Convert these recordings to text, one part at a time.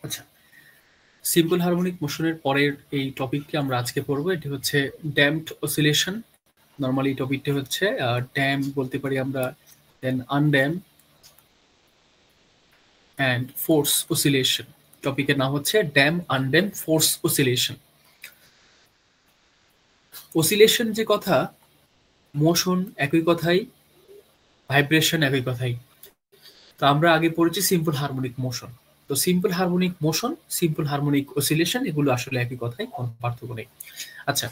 আচ্ছা, simple harmonic মোশনের পরের এই টপিকটি আমরা আজকে পড়বো। এটি হচ্ছে ড্যাম্পড অসিলেশন। নর্মালি এই টপিকটি হচ্ছে ড্যাম বলতে পারি আমরা, দেন আনড্যাম অ্যান্ড ফোর্স অসিলেশন। টপিকের নাম হচ্ছে ড্যাম, আনড্যাম, ফোর্স অসিলেশন। অসিলেশন যে কথা, মোশন একই কথাই, ভাইব্রেশন একই কথাই। তো আমরা আগে পড়েছি সিম্পল হারমোনিক মোশন। তো simple harmonic motion, simple harmonic oscillation এগুলো আসলে একই কথাই, কোনো পার্থক্য নেই। আচ্ছা,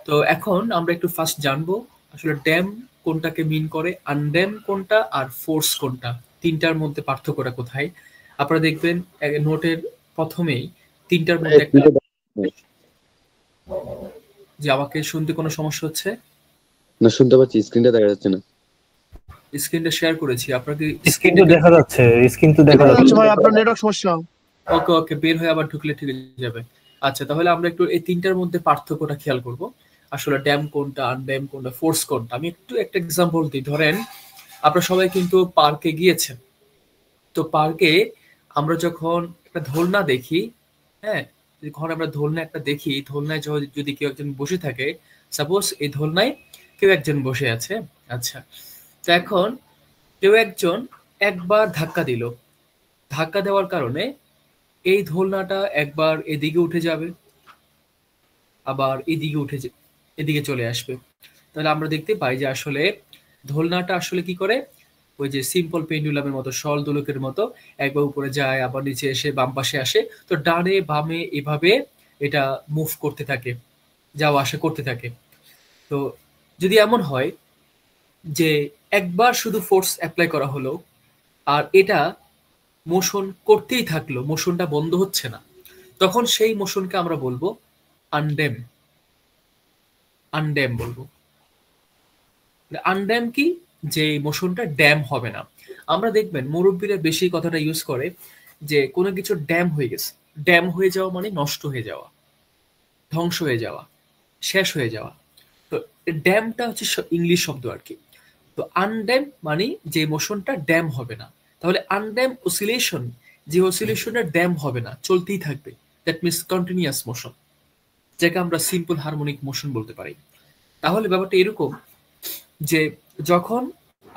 তো এখন আমরা একটু ফার্স্ট জানবো আসলে ড্যাম কোনটাকে মিন করে, আনড্যাম কোনটা, আর ফোর্স কোনটা, তিনটার মধ্যে পার্থক্যটা কোথায়। আপনারা দেখবেন নোটের প্রথমেই তিনটার মধ্যে একটা, যে আমাকে শুনতে কোনো সমস্যা হচ্ছে না, শুনতে পাচ্ছি, স্ক্রিনটা দেখা যাচ্ছে না। স্ক্রিনটা শেয়ার করেছি আপনাকে, স্ক্রিন তো দেখা যাচ্ছে, স্ক্রিন তো দেখা যাচ্ছে ভাই, আপনার নেটওয়ার্ক সমস্যা। ওকে ওকে, বের হয়ে আবার ঢুকলে ঠিক যাবে। আচ্ছা, তাহলে আমরা একটু এই তিনটার মধ্যে পার্থক্যটা খেয়াল করব, আসলে ড্যাম কোনটা, আনড্যাম কোনটা, ফোর্স কোনটা। আমি একটু একটা এক্সাম্পল দিই। ধরেন আপনারা সবাই কিন্তু পার্কে গিয়েছেন। তো পার্কে আমরা যখন একটা দোলনা দেখি, হ্যাঁ, যখন আমরা দোলনা একটা দেখি, দোলনায় যদি কেউ একজন বসে থাকে, সাপোজ এই দোলনায় কেউ একজন বসে আছে। আচ্ছা, তো এখন কেউ একজন একবার ধাক্কা দিল, ধাক্কা দেওয়ার কারণে এই দোলনাটা একবার এদিকে উঠে যাবে, আবার এদিকে এদিকে চলে আসবে। তাহলে আমরা দেখতে পাই যে আসলে দোলনাটা আসলে কি করে, ওই যে সিম্পল পেন্ডুলামের মতো, সল দোলকের মতো, একবার উপরে যায় আবার নিচে এসে বাম পাশে আসে। তো ডানে বামে এভাবে এটা মুভ করতে থাকে, যাওয়া আসা করতে থাকে। তো যদি এমন হয় যে একবার শুধু ফোর্স অ্যাপ্লাই করা হলো আর এটা মোশন করতেই থাকলো, মোশনটা বন্ধ হচ্ছে না, তখন সেই মোশনকে আমরা বলবো আনড্যাম। আনড্যাম বলবো। আনড্যাম কি, যে মোশনটা ড্যাম হবে না। আমরা দেখবেন মুরব্বীরা বেশি কথাটা ইউজ করে যে কোনো কিছু ড্যাম হয়ে গেছে। ড্যাম হয়ে যাওয়া মানে নষ্ট হয়ে যাওয়া, ধ্বংস হয়ে যাওয়া, শেষ হয়ে যাওয়া। তো ড্যামটা হচ্ছে ইংলিশ শব্দ আর কি। তো আনড্যাম মানে যে মোশনটা ড্যাম হবে না। তাহলে আনড্যাম অসিলেশন, যে অসিলেশনের ড্যাম হবে না, চলতেই থাকবে, দ্যাট মিনস কন্টিনিউয়াস মোশন, যাকে আমরা সিম্পল হারমোনিক মোশন বলতে পারি। তাহলে ব্যাপারটা এরকম যে যখন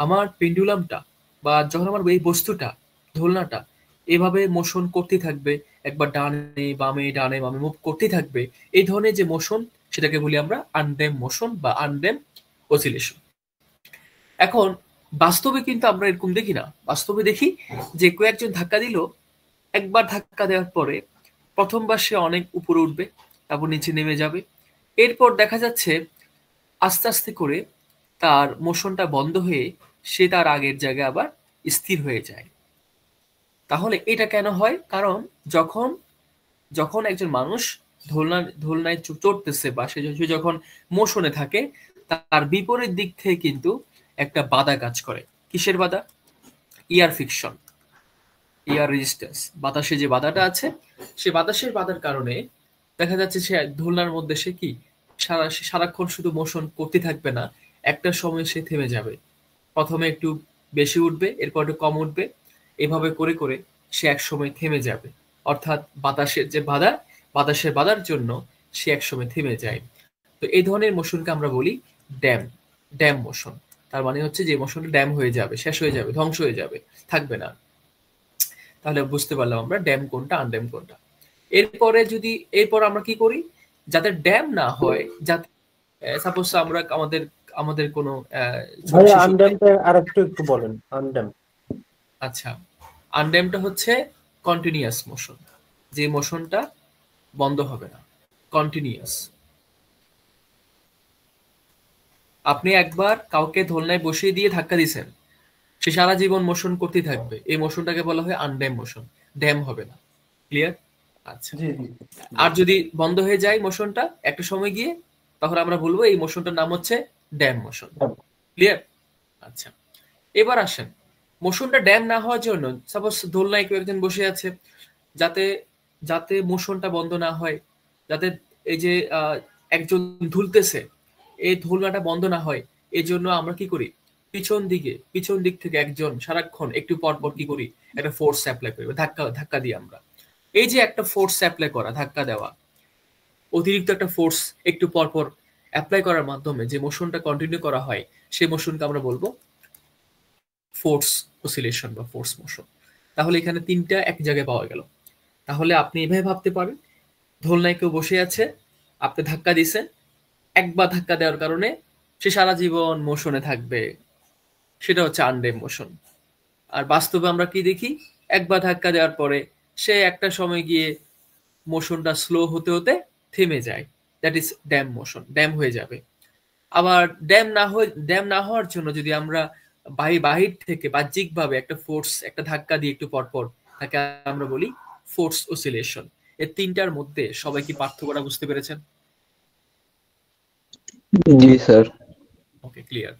আমার পেন্ডুলামটা বা যখন আমার এই বস্তুটা, দোলনাটা এভাবে মোশন করতে থাকবে, একবার ডানে বামে ডানে বামে মুভ করতে থাকবে, এই ধরনের যে মোশন, সেটাকে বলি আমরা আনড্যাম মোশন বা আনড্যাম অসিলেশন। এখন বাস্তবে কিন্তু আমরা এরকম দেখি না। বাস্তবে দেখি যে কেউ একজন ধাক্কা দিল, একবার ধাক্কা দেওয়ার পরে প্রথমবার সে অনেক উপরে উঠবে, তারপর নিচে নেমে যাবে। এরপর দেখা যাচ্ছে আস্তে আস্তে করে তার মোশনটা বন্ধ হয়ে সে তার আগের জায়গায় আবার স্থির হয়ে যায়। তাহলে এটা কেন হয়? কারণ যখন যখন একজন মানুষ দোলনায় চড়তেছে বা সে যখন মোশনে থাকে, তার বিপরীত দিক থেকে কিন্তু একটা বাধা কাজ করে। কিসের বাধা? ইয়ার ফিকশন, ইয়ার রেজিস্ট্যান্স, বাতাসে যে বাধাটা আছে, সে বাতাসের বাধার কারণে দেখা যাচ্ছে সে দোলনার মধ্যে সে কি সারাক্ষণ শুধু মোশন করতে থাকবে না, একটা সময় সে থেমে যাবে। প্রথমে একটু বেশি উঠবে, এরপর একটু কম উঠবে, এভাবে করে করে সে এক সময় থেমে যাবে। অর্থাৎ বাতাসের যে বাধা, বাতাসের বাধার জন্য সে এক সময় থেমে যায়। তো এই ধরনের মোশনকে আমরা বলি ড্যাম, ড্যাম মোশন। তার মানে হচ্ছে যে মোশনটা ড্যাম হয়ে যাবে, শেষ হয়ে যাবে, ধ্বংস হয়ে যাবে, থাকবে না। তাহলে বুঝতে পারলাম আমরা ড্যাম কোনটা, আনড্যাম কোনটা। এরপর আমরা কি করি, যাতে ড্যাম না হয়, যাতে সাপোজ আমরা আমাদের আমাদের কোনো ছোট ভাই, শিশু, আনড্যাম্পটা আরেকটু একটু বলেন। আনড্যাম্প আচ্ছা, আনড্যামটা হচ্ছে কন্টিনিউয়াস মোশন, যে মোশনটা বন্ধ হবে না, কন্টিনিউয়াস। আপনি একবার কাউকে দোলনায় বসিয়ে দিয়ে ধাক্কা দিয়েছেন, সে সারা জীবন মোশন করতেই থাকবে, এই মোশনটাকে বলা হয় আনড্যাম মোশন, ড্যাম হবে না। ক্লিয়ার? আচ্ছা। জি জি। আর যদি বন্ধ হয়ে যায় মোশনটা একটা সময় গিয়ে, তখন আমরা বলবো এই মোশনটার নাম হচ্ছে ড্যাম মোশন। ক্লিয়ার? আচ্ছা, এবার আসেন মোশনটা ড্যাম না হওয়ার জন্য, সাপোজ দোলনায় কেউ একজন বসে আছে, যাতে যাতে মোশনটা বন্ধ না হয়, যাতে এই যে একজন ঝুলতেছে, এই দোলনাটা বন্ধ না হয়, এই জন্য আমরা কি করি, পিছন দিক থেকে একজন সারাক্ষণ একটু পর পর কি করি, একটা ফোর্স অ্যাপ্লাই করি, ধাক্কা ধাক্কা দিই আমরা। এই যে একটা ফোর্স অ্যাপ্লাই করা, ধাক্কা দেওয়া, অতিরিক্ত একটা ফোর্স একটু পর পর অ্যাপ্লাই করার মাধ্যমে যে মোশনটা কন্টিনিউ করা হয়, সেই মোশনকে আমরা বলবো ফোর্স অসিলেশন বা ফোর্স মোশন। তাহলে এখানে তিনটা এক জায়গায় পাওয়া গেল। তাহলে আপনি এভাবে ভাবতে পারেন, দোলনায় কেউ বসে আছে, আপনি ধাক্কা দিছেন, একবার ধাক্কা দেওয়ার কারণে সে সারা জীবন মোশনে থাকবে, সেটা হচ্ছে আনড্যাম্প মোশন। আর বাস্তবে আমরা কি দেখি, একবার ধাক্কা দেওয়ার পরে সে একটা সময় গিয়ে মোশনটা স্লো হতে হতে থেমে যায়, that is damp motion, damp হয়ে যাবে। আবার ড্যাম না হওয়ার জন্য যদি আমরা বাহির থেকে বাহ্যিকভাবে একটা ফোর্স, একটা ধাক্কা দিয়ে একটু পরপর, তাকে আমরা বলি ফোর্স অসিলেশন। এই তিনটার মধ্যে সবাই কি পার্থক্যটা বুঝতে পেরেছেন? জি স্যার। ওকে, ক্লিয়ার।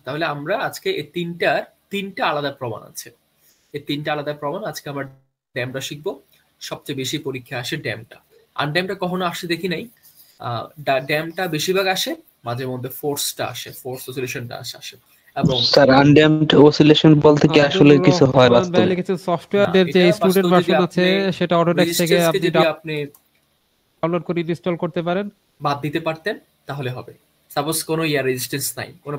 তাহলে আমরা আজকে এই তিনটা আলাদা প্রমাণ আছে, এই তিনটা আলাদা প্রমাণ আজকে আমরা ড্যামটা শিখবো। সবচেয়ে বেশি পরীক্ষা আসে ড্যামটা, আনড্যামটা কখনো আসে দেখি নাই। ড্যামটা বেশিরভাগ আসে, মাঝে মধ্যে ফোর্সটা আসে, ফোর্স অসিলেশনটা আসে। এবং স্যার আনড্যাম্পড অসিলেশন বলতে কি আসলে কিছু হয় বাস্তবে? কিছু সফটওয়্যারের যে স্টুডেন্ট ভার্সন আছে সেটা অটোডেস্ক থেকে আপনি ডাউনলোড করে ইনস্টল করতে পারেন, বাদ দিতে পারতেন তাহলে হবে। সাপোজ কোনো রেজিস্ট্যান্স নাই, কোনো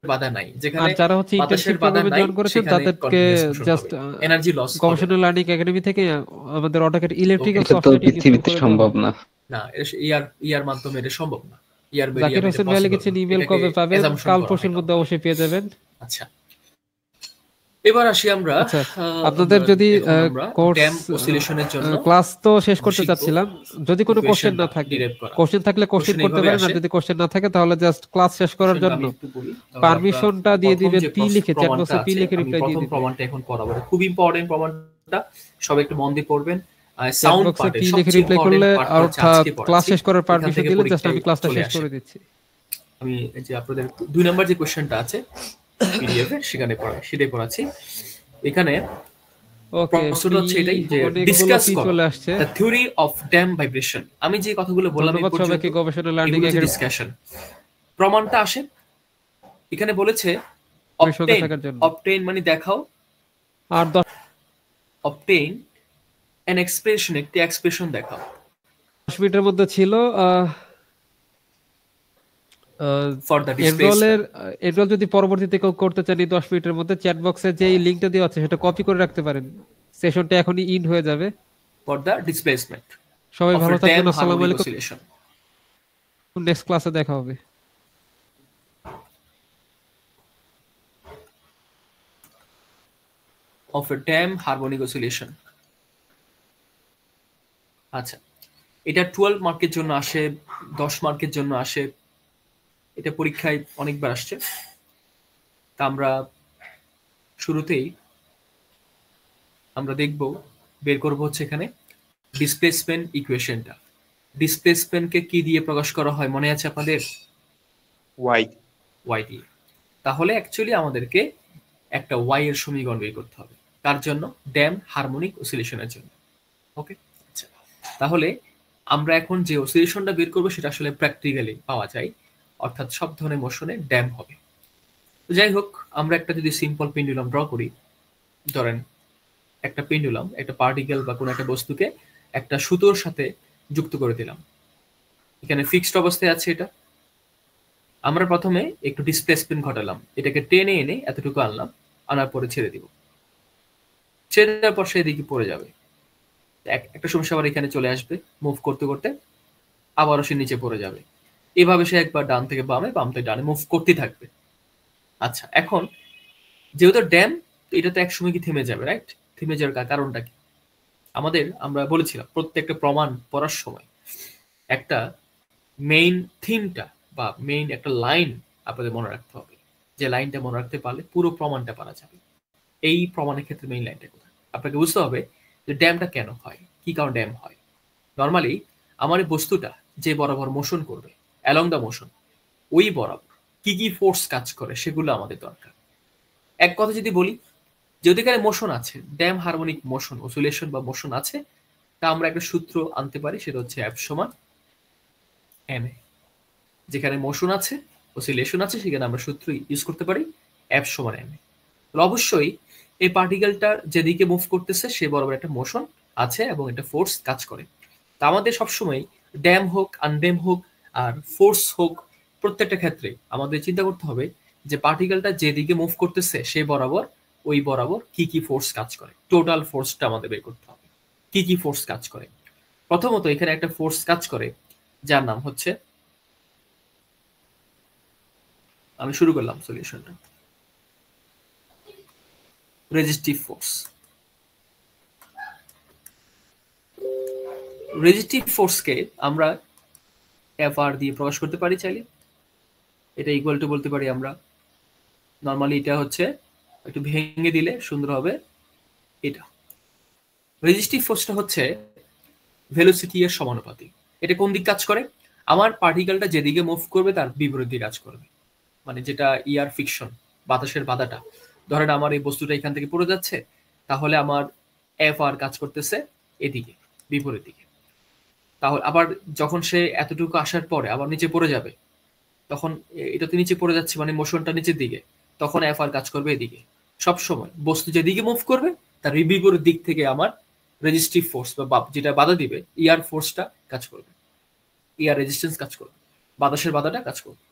বাধা নাই, যেখানে আর যারা হচ্ছে ইন্টার্নশিপ প্রোগ্রামে জয়েন করেছেন তাদেরকে জাস্ট এনার্জি লস গবেষণা লার্নিং একাডেমি থেকে আমাদের অটোক্যাড ইলেকট্রিক্যাল এটা তো সফটওয়্যার পৃথিবীতে সম্ভব না। না, ইয়ার মাধ্যমে এটা সম্ভব না। জাকির হোসেন ভাই লিখেছেন ইমেল কবে পাবেন? কাল পরশুর মধ্যে অবশ্যই পেয়ে যাবেন। আচ্ছা, এবার আসি আমরা আপনাদের যদি ড্যাম অসিলেশনের জন্য ক্লাস তো শেষ করতে চাচ্ছিলাম, যদি কোনো কোশ্চেন না থাকে, কোশ্চেন থাকলে কোশ্চেন করতে পারেন, আর যদি কোশ্চেন না থাকে তাহলে জাস্ট ক্লাস শেষ করার জন্য পারমিশনটা দিয়ে দিবেন, পি লিখে, চ্যাট বক্সে পি লিখে রিপ্লাই দিয়ে দিবেন। প্রমাণটা এখন পড়াবো, খুব ইম্পর্টেন্ট প্রমাণটা, সবাই একটু মন দিয়ে পড়বেন। সাউন্ড পার্টে পি লিখে রিপ্লাই করলে অর্থাৎ ক্লাস শেষ করার পারমিশন দিলে জাস্ট আমি ক্লাসটা শেষ করে দিচ্ছি। আমি যে আপনাদের 2 নাম্বার যে কোশ্চেনটা আছে পিডিএফ এ, সেটাই পড়াচ্ছি। এখানে প্রশ্নটা হচ্ছে এটাই যে ডিসকাস করো the theory of damp vibration. আমি যে কথাগুলো বললাম এই পর্যন্ত সবাইকে গবেষণা লার্নিং এর ডিসকাশন, প্রমাণটা আসে এখানে বলেছে অবটেইন মানে দেখাও, আর অবটেইন an expression, একটি এক্সপ্রেশন দেখাও। 10 মিনিটের মধ্যে ছিল ফর দ্য ডিসপ্লেসমেন্ট। এনরোল যদি পরবর্তীতে কেউ করতে চান 10 মিনিটের মধ্যে চ্যাট বক্সে যে লিংকটা দেওয়া আছে সেটা কপি করে রাখতে পারেন, সেশনটা এখনই ইন হয়ে যাবে। For the displacement. সবাই ভালো থাকবেন, আসসালামু আলাইকুম, নেক্সট ক্লাসে দেখা হবে। of a dam harmonic oscillation। আচ্ছা, এটা 12 মার্কের জন্য আসে, 10 মার্কের জন্য আসে, এটা পরীক্ষায় অনেকবার আসছে। তা আমরা শুরুতেই আমরা দেখব, বের করব হচ্ছে এখানে ডিসপ্লেসমেন্ট ইকুয়েশনটা। ডিসপ্লেসমেন্টকে কি দিয়ে প্রকাশ করা হয় মনে আছে আপনাদের? ওয়াই দিয়ে। তাহলে অ্যাকচুয়ালি আমাদেরকে একটা ওয়াই এর সমীকরণ বের করতে হবে, তার জন্য ড্যাম হারমোনিক অসিলেশনের জন্য। ওকে, আচ্ছা, তাহলে আমরা এখন যে অসিলেশনটা বের করবো সেটা আসলে প্র্যাকটিক্যালি পাওয়া যায়, অর্থাৎ সব ধরনের মোশনে ড্যাম হবে। তো যাই হোক, আমরা একটা যদি সিম্পল পেন্ডুলাম ড্র করি, ধরেন একটা পেন্ডুলাম একটা পার্টিকেল বা কোনো একটা বস্তুকে একটা সুতোর সাথে যুক্ত করে দিলাম, এখানে ফিক্সড অবস্থায় আছে এটা। আমরা প্রথমে একটু ডিসপ্লেসমেন্ট ঘটালাম, এটাকে টেনে এনে এতটুকু আনলাম, আনার পরে ছেড়ে দিব, ছেড়ে দেওয়ার পর সেদিকে পড়ে যাবে। একটা সমস্যা আবার এখানে চলে আসবে, মুভ করতে করতে আবারও সে নিচে পড়ে যাবে। এভাবে সে একবার ডান থেকে বামে, বাম থেকে ডানে মুভ করতে থাকবে। আচ্ছা, এখন যেহেতু ড্যাম, এটা তো একসময় কি থেমে যাবে, রাইট? থেমে যাওয়ার কারণটা কি? আমরা বলেছিলাম প্রত্যেকটা প্রমাণ পড়ার সময় একটা মেইন থিমটা বা মেইন একটা লাইন আপনাদের মনে রাখতে হবে, যে লাইনটা মনে রাখতে পারলে পুরো প্রমাণটা পারা যাবে। এই প্রমাণের ক্ষেত্রে মেইন লাইনটা কোথায় আপনাকে বুঝতে হবে, যে ড্যামটা কেন হয়, কি কারণ ড্যাম হয়। নর্মালি আমার এই বস্তুটা যে বরাবর মোশন করবে, অ্যালং দ্য মোশন, ওই বরাবর কি কি ফোর্স কাজ করে সেগুলো আমাদের দরকার। এক কথা যদি বলি, যদি এখানে মোশন আছে, ড্যাম হারমোনিক মোশন, অসিলেশন বা মোশন আছে, তা আমরা একটা সূত্র আনতে পারি, সেটা হচ্ছে F সমান ma। যেখানে মোশন আছে, অসিলেশন আছে, সেখানে আমরা সূত্র ইউজ করতে পারি F সমান ma। অবশ্যই এই পার্টিকেলটার যেদিকে মুভ করতেছে সে বরাবর একটা মোশন আছে এবং এটা ফোর্স কাজ করে। তা আমাদের সবসময় ড্যাম হোক, আনড্যাম হোক আর ফোর্স হোক, প্রত্যেকটা ক্ষেত্রে আমাদের চিন্তা করতে হবে যে পার্টিকেলটা যেদিকে মুভ করতেছে সে বরাবর ওই বরাবর কি কি ফোর্স কাজ করে, টোটাল ফোর্সটা আমাদের বের করতে হবে কি কি ফোর্স কাজ করে। প্রথমত এখানে একটা ফোর্স কাজ করে যার নাম হচ্ছে, আমি শুরু করলাম সলিউশনটা, রেজিস্টিভ ফোর্স। রেজিস্টিভ ফোর্সকে আমরা এফআর দিয়ে প্রকাশ করতে পারি চাইলে। এটা ইকুয়াল টু বলতে পারি আমরা, নর্মালি এটা হচ্ছে একটু ভেঙে দিলে সুন্দর হবে এটা। রেজিস্টিভ ফোর্সটা হচ্ছে ভেলোসিটি এর সমানুপাতিক। এটা কোন দিক কাজ করে? আমার পার্টিকেলটা যেদিকে মুভ করবে তার বিপরীত দিকে কাজ করবে, মানে যেটা ইয়ার ফিকশন, বাতাসের বাধাটা। ধরেন আমার এই বস্তুটা এখান থেকে পড়ে যাচ্ছে, তাহলে আমার এফ আর কাজ করতেছে এদিকে, বিপরীত দিকে। তাহলে আবার যখন সে এতটুকু আসার পরে আবার নিচে পড়ে যাবে, তখন এটা তো নিচে পড়ে যাচ্ছে মানে মোশনটা নিচের দিকে, তখন এফ আর কাজ করবে এদিকে। সবসময় বস্তু যেদিকে মুভ করবে তার বিপরীত দিক থেকে আমার রেজিস্টিভ ফোর্স বা যেটা বাধা দিবে ইয়ার ফোর্সটা কাজ করবে, ইয়ার রেজিস্ট্যান্স কাজ করবে, বাতাসের বাধাটা কাজ করবে।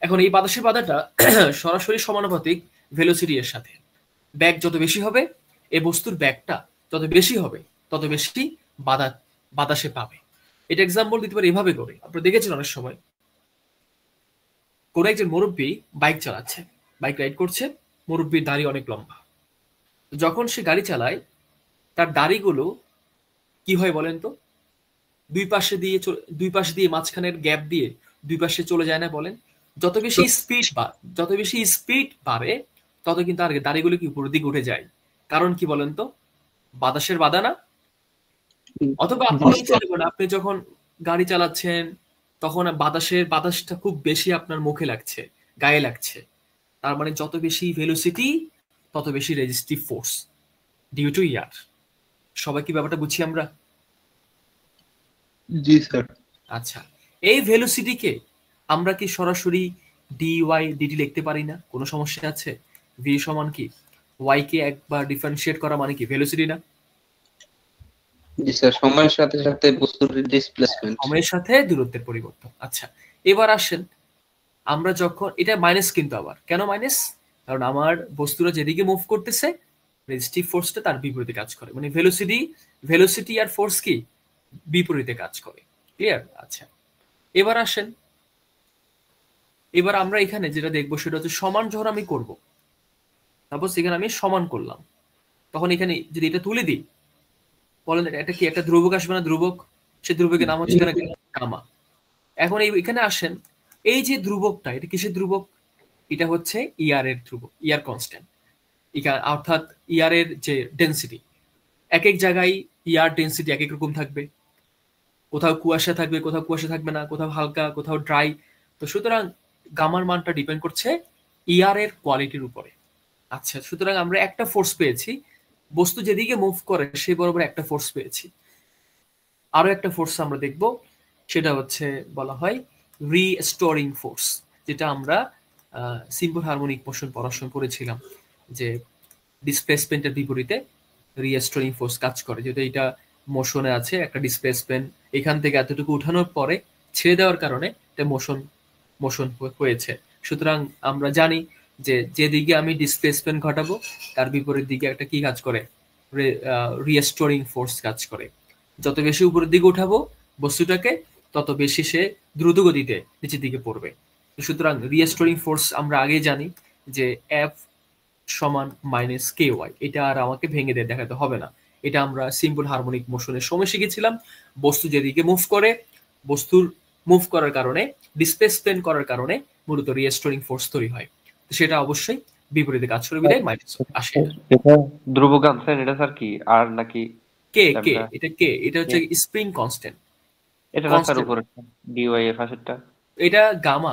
এখন এই বাতাসের বাধাটা সরাসরি সমানুপাতিক ভেলোসিটি এর সাথে। ব্যাগ যত বেশি হবে, এই বস্তুর ব্যাগটা যত বেশি হবে তত বেশি বাতাসে পাবে। এটা এক্সাম্পল দিতে পারি এভাবে করে, আপনারা দেখেছেন অনেক সময় কোন একজন মুরব্বী বাইক চালাচ্ছে, বাইক রাইড করছে, মুরব্বীর দাড়ি অনেক লম্বা। যখন সে গাড়ি চালায় তার দাড়িগুলো কি হয় বলেন তো, দুই পাশে দিয়ে মাঝখানের গ্যাপ দিয়ে দুই পাশে চলে যায় না বলেন? যত বেশি স্পিড বাড়ে তত কিন্তু আর দাড়িগুলো কি উপরের দিকে উঠে যায়। কারণ কি বলেন তো? বাতাসের বাধা না? অথবা আপনি যখন গাড়ি চালাচ্ছেন তখন বাতাসটা খুব বেশি আপনার মুখে লাগছে, গায়ে লাগছে, তার মানে যত বেশি ভেলোসিটি তত বেশি রেজিস্টিভ ফোর্স ডিউ টু ইয়ার। সবাই কি ব্যাপারটা বুঝছি আমরা? জি স্যার। আচ্ছা, এই ভেলোসিটিকে আমরা কি সরাসরি ডিওয়াই ডিটি লিখতে পারি না? কোনো সমস্যা আছে? ভি সমান কি ওয়াই কে একবার ডিফারেন্সিয়েট করা মানে কি ভেলোসিটি না? জি স্যার, সময়ের সাথে সাথে বস্তুর ডিসপ্লেসমেন্ট, সময়ের সাথে দূরত্বের পরিবর্তন। আচ্ছা, এবার আসেন আমরা যখন এটা মাইনাস, কিন্তু আবার কেন মাইনাস? কারণ আমার বস্তুটা যেদিকে মুভ করতেছে রেজিস্টিভ ফোর্সটা তার বিপরীতে কাজ করে, মানে ভেলোসিটি আর ফোর্স কি বিপরীতে কাজ করে। ক্লিয়ার? আচ্ছা, এবার আসেন, এবার আমরা এখানে যেটা দেখবো সেটা হচ্ছে সমান যখন আমি করব, সাপোজ এখানে আমি সমান করলাম, তখন এখানে যদি এটা তুলে দিই, বলেন এটা কি একটা ধ্রুবক আসবে না? ধ্রুবক, সে ধ্রুবকের নাম হচ্ছে গামা। এখন এখানে আসেন, এই যে ধ্রুবকটা, এটা কিসের ধ্রুবক? এটা হচ্ছে ইয়ার এর ধ্রুবক, ইয়ার কনস্ট্যান্ট। অর্থাৎ ইয়ার এর যে ডেন্সিটি, এক এক জায়গায় ইয়ার ডেন্সিটি এক এক রকম থাকবে, কোথাও কুয়াশা থাকবে, কোথাও কুয়াশা থাকবে না, কোথাও হালকা, কোথাও ড্রাই। তো সুতরাং গামার মানটা ডিপেন্ড করছে ইয়ার এর কোয়ালিটির উপরে। আচ্ছা, সুতরাং আমরা একটা ফোর্স পেয়েছি, বস্তু যেদিকে মুভ করে সেই বরাবর একটা ফোর্স পেয়েছি। আরো একটা ফোর্স আমরা দেখব, সেটা হচ্ছে বলা হয় রিস্টোরিং ফোর্স, যেটা আমরা সিম্পল হারমোনিক মোশন পড়াশোনা করেছিলাম, যে ডিসপ্লেসমেন্টের বিপরীতে রিস্টোরিং ফোর্স কাজ করে। যেটা এটা মোশনে আছে, একটা ডিসপ্লেসমেন্ট এখান থেকে এতটুকু উঠানোর পরে ছেড়ে দেওয়ার কারণে এটা মোশন হয়েছে। সুতরাং আমরা জানি যে যেদিকে আমি ডিসপ্লেসমেন্ট ঘটাবো তার বিপরীত দিকে একটা কি কাজ করে, রিস্টোরিং ফোর্স কাজ করে। যত বেশি উপরের দিকে উঠাবো বস্তুটাকে তত বেশি সে দ্রুত গতিতে নিচের দিকে পড়বে। সুতরাং রিস্টোরিং ফোর্স আমরা আগেই জানি যে এফ সমান মাইনাস কে ওয়াই। এটা আর আমাকে ভেঙে দিয়ে দেখাতে হবে না, এটা আমরা সিম্পল হারমোনিক মোশনের সময় শিখেছিলাম। বস্তু যেদিকে মুভ করে, বস্তুর মুভ করার কারণে, ডিসপ্লেসমেন্ট করার কারণে মূলত রিস্টোরিং ফোর্স তৈরি হয়। সেটা অবশ্যই বিপরীতে কাজ করে, বিদায় মাইনাস আসে। এটা ধ্রুবক আনছেন, এটা স্যার কি আর নাকি কে? এটা হচ্ছে স্প্রিং কনস্ট্যান্ট। এটা রাস্তার উপরে ডিওয়াই এর পাশেরটা, এটা গামা।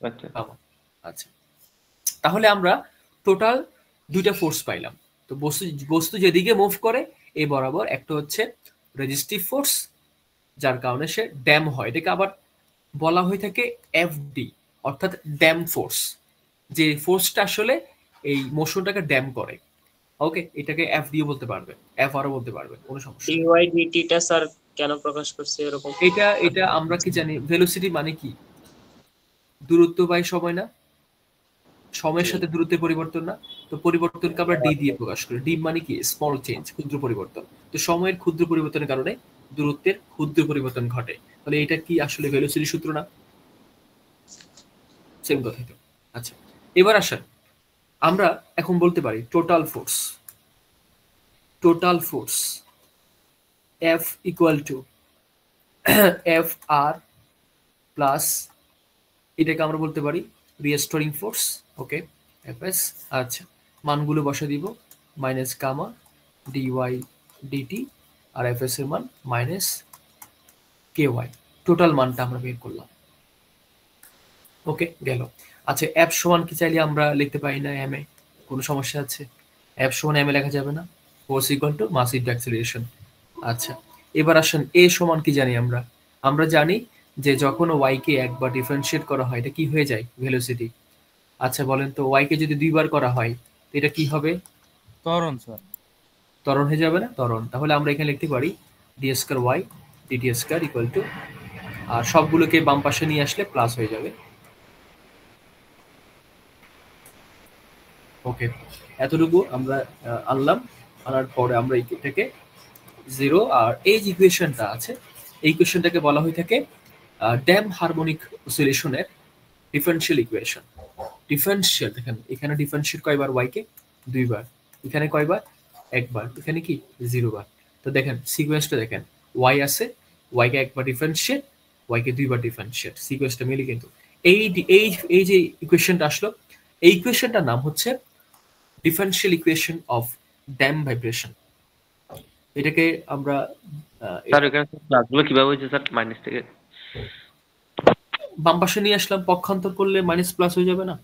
আচ্ছা আচ্ছা, তাহলে আমরা টোটাল দুইটা ফোর্স পাইলাম। তো বস্তু যেদিকে মুভ করে এই বরাবর একটা হচ্ছে রেজিস্টিভ ফোর্স, যার কারণে সে ড্যাম হয়। এটাকে আবার বলা হয়ে থাকে এফডি, অর্থাৎ ড্যাম ফোর্স, যে ফোর্সটা আসলে এই মোশনটাকে ড্যাম করে। ওকে, এটাকে এফ দিয়ে বলতে পারবে, এফ আরও বলতে পারবে, কোনো সমস্যা নেই। ডিওয়াই ডিটিটা স্যার কেন প্রকাশ করছে এরকম? এটা আমরা কি জানি, ভেলোসিটি মানে কি? দূরত্ব বাই সময় না? সময়ের সাথে দূরত্বের পরিবর্তন না? তো পরিবর্তনকে আমরা ডি দিয়ে প্রকাশ করি। ডি মানে কি? স্মল চেঞ্জ, ক্ষুদ্র পরিবর্তন। তো সময়ের ক্ষুদ্র পরিবর্তনের কারণে দূরত্বের ক্ষুদ্র পরিবর্তন ঘটে। তাহলে এটা কি আসলে ভেলোসিটির সূত্র না? সেম কথাই তো। আচ্ছা, এবার আসেন আমরা এখন বলতে পারি total force. Total force F equal to F আর প্লাস, এটাকে আমরা বলতে পারি রিস্টোরিং ফোর্স। ওকে, এফএস। আচ্ছা, মানগুলো বসে দিব, মাইনাস গামা ডিওয়াই ডিটি, আর এফএস এর মান মাইনাস কে ওয়াই। টোটাল মানটা আমরা বের করলাম। ওকে, গেল। আচ্ছা, এফ সমান কি চাইলে আমরা লিখতে পারি না এম এ? কোনো সমস্যা আছে? এফ সমান এম এ লেখা যাবে না? Force equal to mass into acceleration. আচ্ছা, এবার আসেন এ সমান কি জানি আমরা? আমরা জানি যে যখন ওয়াই কে একবার ডিফারেন্সিয়েট করা হয় এটা কি হয়ে যায়? ভেলোসিটি। আচ্ছা বলেন তো, ওয়াই কে যদি দুইবার করা হয় এটা কি হবে? ত্বরণ স্যার। ত্বরণ হয়ে যাবে না? ত্বরণ। তাহলে আমরা এখানে লিখতে পারি d square y dt square equal to, আর সবগুলোকে বাম পাশে নিয়ে আসলে প্লাস হয়ে যাবে। ওকে, এতটুকু আমরা আনলাম। আনার পরে আমরা এটাকে জিরো, আর এই যে ইকুয়েশনটা আছে এই ইকুয়েশনটাকে বলা হয়ে থাকে ড্যাম হারমোনিক অসিলেশনের ডিফারেনশিয়াল ইকুয়েশন। ডিফারেনশিয়াল দেখেন, এখানে ডিফারেনশিয়েট কয়বার? ওয়াই কে দুইবার, এখানে কয়বার? একবার, এখানে কি 0 বার। তো দেখেন সিকোয়েন্সটা দেখেন, ওয়াই আছে, ওয়াই কে একবার ডিফারেনশিয়েট, ওয়াই কে দুইবার ডিফারেনশিয়েট, সিকোয়েন্সটা মিলে কিন্তু এই এই এই যে ইকুয়েশনটা আসলো, এই ইকুয়েশনটার নাম হচ্ছে differential equation of damp vibration. এটাকে আমরা স্যার এখানে ক্লাসগুলো কিভাবে হয়েছে স্যার? মাইনাস থেকে বাম পাশে নিয়ে আসলাম, পক্ষান্তর করলে মাইনাস প্লাস হয়ে যাবে না?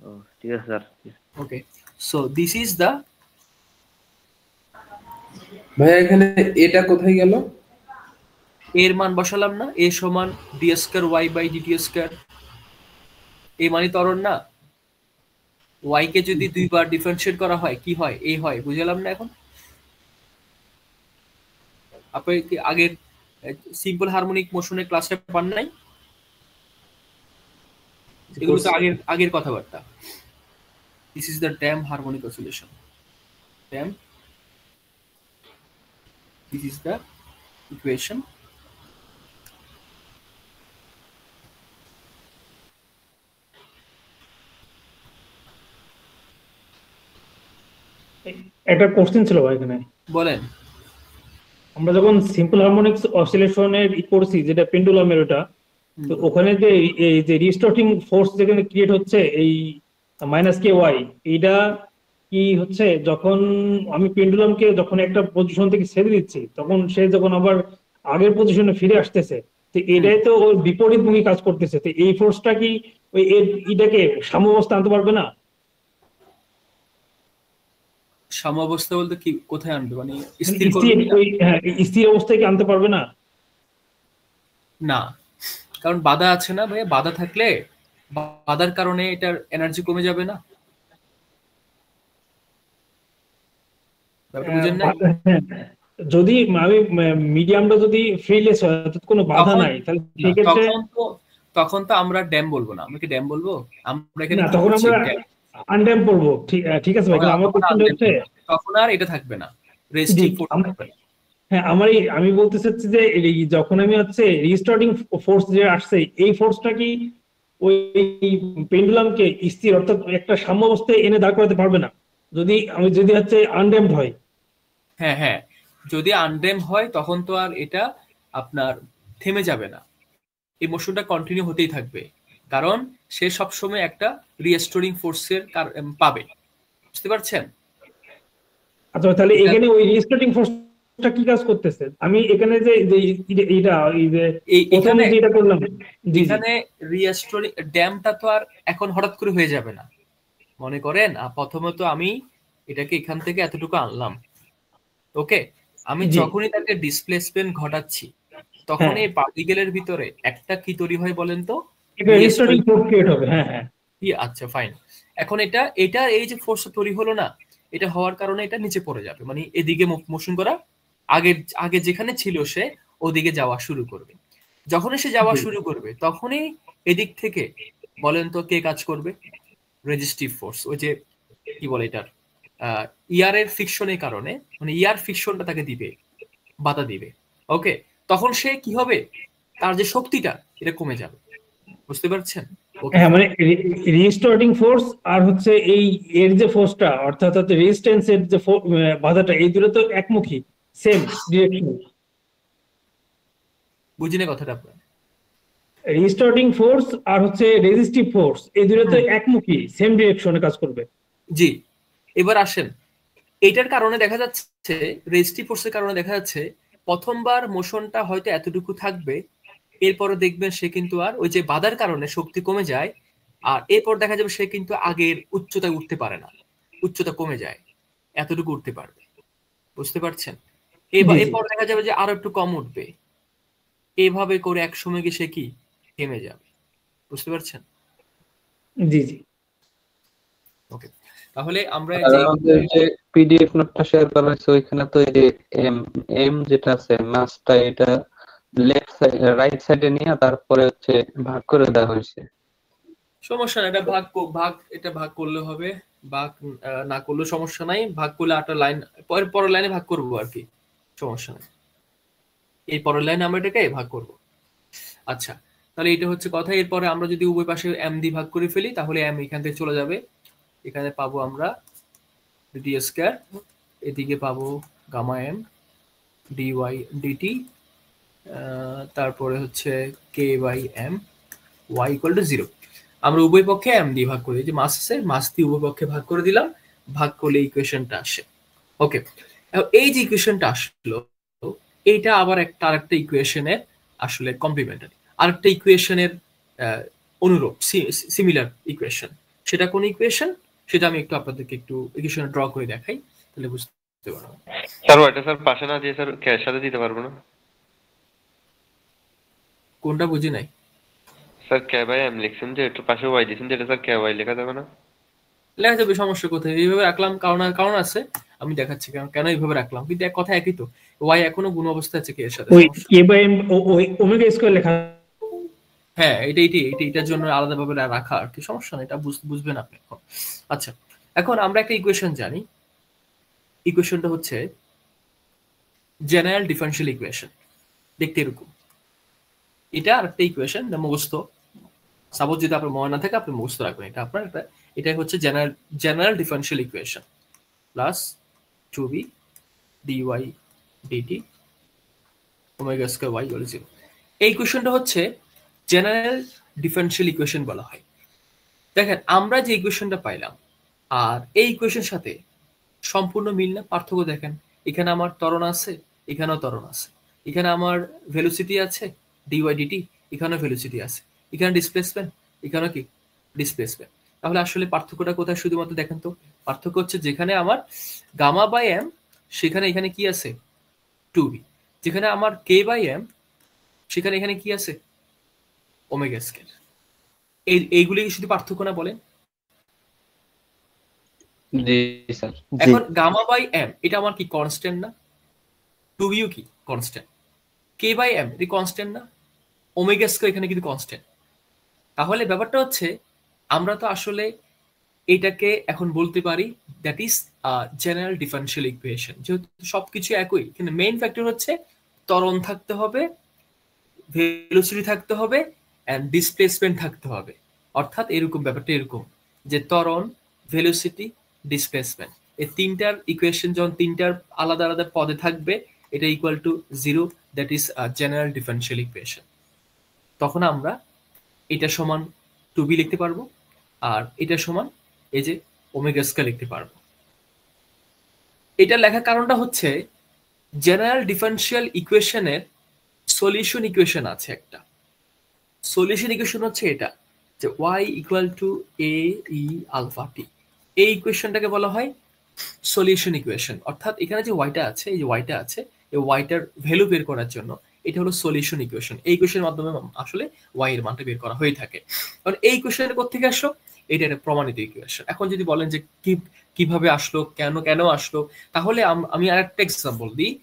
ও ঠিক আছে sir. Okay, so this is the, ভাইয়া এখানে এটা কোথায় গেল? এর মান বসালাম না, এ সমান D square Y by DT square. এই মানে ত্বরণ না? ওয়াই কে যদি দুইবার ডিফারেন্সিয়েট করা হয় কি হয়? এ হয়, বুঝলাম না এখন? আপনি কি আগের সিম্পল হারমোনিক মোশনের ক্লাসে পান নাই? এগুলো তো আগের কথাবার্তা। This is the damp harmonic oscillation. Damp, this is the equation. একটা কোশ্চেন ছিল ভাই এখানে। বলেন। আমরা যখন সিম্পল হারমোনিক্স অসিলেশনের করছি, যেটা পেন্ডুলামের, ওটা তো ওখানে যে এই যে রিস্টার্টিং ফোর্স যেখানে ক্রিয়েট হচ্ছে এই মাইনাস কে ওয়াই, এইটা কি হচ্ছে যখন আমি পেন্ডুলামকে যখন একটা পজিশন থেকে ছেড়ে দিচ্ছি তখন সে যখন আবার আগের পজিশনে ফিরে আসতেছে, তো এটাই তো ওর বিপরীতমুখী কাজ করতেছে। তো এই ফোর্সটা কি ওই এটাকে সাম্যাবস্থা আনতে পারবে না? সাম্যাবস্থা বলতে কি কোথায় আনবে? মানে স্থির অবস্থায় কি আনতে পারবে না? না, কারণ বাধা আছে না ভাই। বাধা থাকলে বাধার কারণে এটার এনার্জি কমে যাবে না? বুঝেন না? যদি আমি মিডিয়ামটা যদি ফ্রিলেস হয়, কোনো বাধা নাই, তাহলে সেক্ষেত্রে তখন তো আমরা ড্যাম বলবো না। আমরা কি ড্যাম বলবো? আমরা এখানে তখন আমরা আনড্যাম বলবো। ঠিক আছে ভাই, আমার কোশ্চেনটা হচ্ছে তখন আর এটা থাকবে না, রেস্টিং ফোর্স থাকবে। হ্যাঁ, আমি বলতে চাচ্ছি যে যখন আমি হচ্ছে রিস্টার্টিং ফোর্স যে আসছে, এই ফোর্সটা কি ওই পেন্ডুলামকে স্থির অর্থাৎ একটা সাম্যাবস্থায় এনে দাঁড় করাতে পারবে না যদি হচ্ছে আনড্যাম্পড হয়? হ্যাঁ হ্যাঁ, যদি আনড্যাম হয় তখন তো আর এটা আপনার থেমে যাবে না, এই মোশনটা কন্টিনিউ হতেই থাকবে, কারণ সে সবসময় একটা রিস্টোরিং ফোর্সের পাবে। বুঝতে পারছেন? আচ্ছা, তাহলে এখানে ওই রিস্টার্টিং ফোর্সটা কি কাজ করতেছে? আমি এখানে যে এইটা এখানে যেটা করলাম, এখানে রিস্টোরিং ড্যামটা তো আর এখন হঠাৎ করে হয়ে যাবে না। মনে করেন প্রথমত আমি এটাকে এখান থেকে এতটুকু আনলাম, ওকে, আমি যখনই তাকে ডিসপ্লেসমেন্ট ঘটাচ্ছি তখন এই পার্টিকেলের ভিতরে একটা কি তৈরি হয় বলেন তো? রিস্টার্টিং ফোর্স ক্রিয়েট হবে। হ্যাঁ হ্যাঁ, আচ্ছা ফাইন। এখন এটা এই যে ফোর্স তৈরি হলো না, এটা হওয়ার কারণে এটা নিচে পড়ে যাবে, মানে এদিকে মোশন করা, আগে যেখানে ছিল সে ওদিকে যাওয়া শুরু করবে। যখনই সে যাওয়া শুরু করবে তখনই এদিক থেকে বলেন তো কে কাজ করবে? রেজিস্টিভ ফোর্স, ওই যে কি বলে এটার ইয়ার এর ফিকশনের কারণে, মানে ইয়ার ফিকশনটা তাকে দিবে, বাধা দিবে। ওকে, তখন সে কি হবে, তার যে শক্তিটা এটা কমে যাবে। বুঝতে পারছেন? হ্যাঁ, মানে রিস্টোরিং ফোর্স আর হচ্ছে এই এর যে ফোর্সটা, অর্থাৎ রেজিস্ট্যান্স এর যে বাধাটা, এই দুটো তো একমুখী, সেম ডিরেকশন। বুঝিনি কথাটা আপনার। রিস্টোরিং ফোর্স আর হচ্ছে রেজিস্টিভ ফোর্স, এই দুটো তো একমুখী, সেম ডিরেকশনে কাজ করবে। জি, এবার আসেন, এটার কারণে দেখা যাচ্ছে, রেজিস্টিভ ফোর্সের কারণে দেখা যাচ্ছে প্রথমবার মোশনটা হয়তো এতটুকু থাকবে, এরপরে দেখবেন সে কিন্তু আর ওই যে বাধার কারণে শক্তি কমে যায়, আর এরপর দেখা যাবে সে কিন্তু আগের উচ্চতায় উঠতে পারে না, উচ্চতা কমে যায়, এতটুকু উঠতে পারবে। বুঝতে পারছেন? এরপর দেখা যাবে যে আরো একটু কম উঠবে, এইভাবে করে এক সময় গিয়ে সে কি থেমে যাবে। বুঝতে পারছেন? জি জি। ওকে, তাহলে আমরা যে পিডিএফ নোটটা শেয়ার করা হয়েছে ওইখানে তো এই যে এম যেটা আছে মাসটা, এটা লেফট সাইড রাইট সাইডে নিয়ে তারপরে হচ্ছে ভাগ করে দেওয়া হয়েছে। সমস্যা না, এটা এটা ভাগ করলে হবে, ভাগ না করলে সমস্যা নাই, ভাগ করলে 8টা লাইন পরের লাইনে ভাগ করব আর কি, সমস্যা নাই, এই পরের লাইনে আমরা এটাকে ভাগ করব। আচ্ছা, তাহলে এটা হচ্ছে কথা। এরপরে আমরা যদি উভয় পাশে এম দিয়ে ভাগ করে ফেলি তাহলে এম এখান থেকে চলে যাবে, এখানে পাবো আমরা ডি স্কয়ার, এদিকে পাবো gamma m d y dt, তারপরে হচ্ছে k by m y equal to 0। আমরা উভয় পক্ষে এম দিয়ে ভাগ করি, যে মাস আছে মাস দিয়ে উভয় পক্ষে ভাগ করে দিলাম, ভাগ করলে ইকুয়েশনটা আসে। ওকে, এই যে ইকুয়েশনটা আসলো, এইটা আবার আরেকটা ইকুয়েশনের আসলে কমপ্লিমেন্টারি, আরেকটা ইকুয়েশনের অনুরূপ, সিমিলার ইকুয়েশন। সেটা কোন ইকুয়েশন সেটা আমি একটু আপনাদেরকে একটু ইকুয়েশন ড্র করে দেখাই, তাহলে বুঝতে পারবেন। স্যার ওইটা স্যার পাশে না দিয়ে স্যার ক্যাশ সাথে দিতে পারবো না? কোনটা বুঝি নাই স্যার কে বাই এম লিখছেন যে একটু পাশে ওয়াই দিয়েছেন, যেটা স্যার কে ওয়াই লেখা যাবে না? লেখা যাবে, সমস্যা কোথায়? এইভাবে রাখলাম, কারণ আছে, আমি দেখাচ্ছি কেন এইভাবে রাখলাম, কিন্তু এক কথা একই তো, ওয়াই এখনো গুণ অবস্থা আছে কে এর সাথে, ওই কে বাই এম ওই ওমেগা স্কয়ার লেখা। হ্যাঁ, এটার জন্য আলাদাভাবে রাখা আর কি, সমস্যা নেই, এটা বুঝবেন আপনি এখন। আচ্ছা, এখন আমরা একটা ইকুয়েশন জানি, ইকুয়েশনটা হচ্ছে জেনারেল ডিফারেনশিয়াল ইকুয়েশন, দেখতে এরকম। এটা আর একটা ইকুয়েশন মুখস্থ, সাপোজ যদি আপনার মনে না থাকে আপনি মুখস্থ রাখবেন, এটা আপনার এটাই হচ্ছে general differential equation plus 2b dy dt omega square y equal 0। এই ইকুয়েশনটা হচ্ছে জেনারেল ডিফারেনশিয়াল ইকুয়েশন বলা হয়। দেখেন আমরা যে ইকুয়েশনটা পাইলাম আর এই ইকুয়েশনের সাথে সম্পূর্ণ মিল না, পার্থক্য দেখেন। এখানে আমার ত্বরণ আছে, এখানেও ত্বরণ আছে, এখানে আমার ভেলোসিটি আছে dy dt, এখানেও ভেলোসিটি আছে, এখানে ডিসপ্লেসমেন্ট, এখানেও কি ডিসপ্লেসমেন্ট। তাহলে আসলে পার্থক্যটা কোথায় শুধুমাত্র দেখেন তো, পার্থক্য হচ্ছে যেখানে আমার গামা বাই এম সেখানে এখানে কি আছে 2b, যেখানে আমার কে বাই এম সেখানে এখানে কি আছে ওমেগা স্কয়ার। এইগুলি শুধু পার্থক্য না বলেন? জি স্যার। এখন গামা বাই এম এটা আমার কি কনস্ট্যান্ট না? 2bও কি কনস্ট্যান্ট? কে বাই এম এটা কনস্ট্যান্ট না? ওমেগা স্কয়ার এখানে কিন্তু কনস্ট্যান্ট। তাহলে ব্যাপারটা হচ্ছে আমরা তো আসলে এটাকে এখন বলতে পারি that is general differential equation, যেহেতু সবকিছু একই। এখানে মেইন ফ্যাক্টর হচ্ছে ত্বরণ থাকতে হবে, ভেলোসিটি থাকতে হবে এন্ড ডিসপ্লেসমেন্ট থাকতে হবে। অর্থাৎ এরকম ব্যাপারটা এরকম যে ত্বরণ, ভেলোসিটি, ডিসপ্লেসমেন্ট, এই তিনটার ইকুয়েশন যখন তিনটার আলাদা আলাদা পদে থাকবে এটা equal to 0, that is general differential equation. তখন আমরা এটা সমান 2b লিখতে পারবো আর এটা সমান এই যে ওমেগা স্কয়ার লিখতে পারবো। এটা লেখার কারণটা হচ্ছে জেনারেল ডিফারেনশিয়াল ইকুয়েশনের সলিউশন ইকুয়েশন আছে একটা। সলিউশন ইকুয়েশন হচ্ছে এটা যে y equal to a e alpha t। এই ইকুয়েশনটাকে বলা হয় সলিউশন ইকুয়েশন। অর্থাৎ এখানে যে ওয়াইটা আছে, এই যে ওয়াইটা আছে, এই ওয়াইটার ভ্যালু বের করার জন্য এটা হলো সলিউশন ইকুয়েশন। এই ইকুয়েশনের মাধ্যমে আসলে ওয়াই এর মানটা বের করা হয়ে থাকে। কারণ এই ইকুয়েশনটা কোথা থেকে আসলো? এটা একটা প্রমাণিত ইকুয়েশন। এখন যদি বলেন যে কিভাবে আসলো, কেন কেন আসলো, তাহলে আমি আর একটা এক্সাম্পল দিই।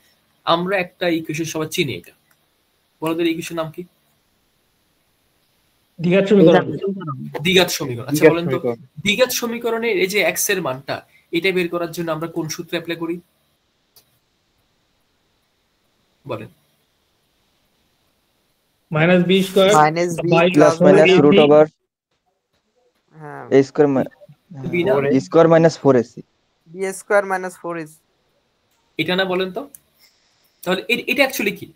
আমরা একটা ইকুয়েশন সবাই চিনি, এটা বড়দের ইকুয়েশন নাম কি? দ্বিঘাত সমীকরণ। দ্বিঘাত সমীকরণ। আচ্ছা বলেন তো, দ্বিঘাত সমীকরণের এই যে এক্স এর মানটা, এটা বের করার জন্য আমরা কোন সূত্র অ্যাপ্লাই করি বলেন? Minus B square minus B by plus minus root over হ্যাঁ এ স্কয়ার বি না, square minus 4ac। B square minus 4ac এটা না বলেন তো? তাহলে এটা অ্যাকচুয়ালি কি?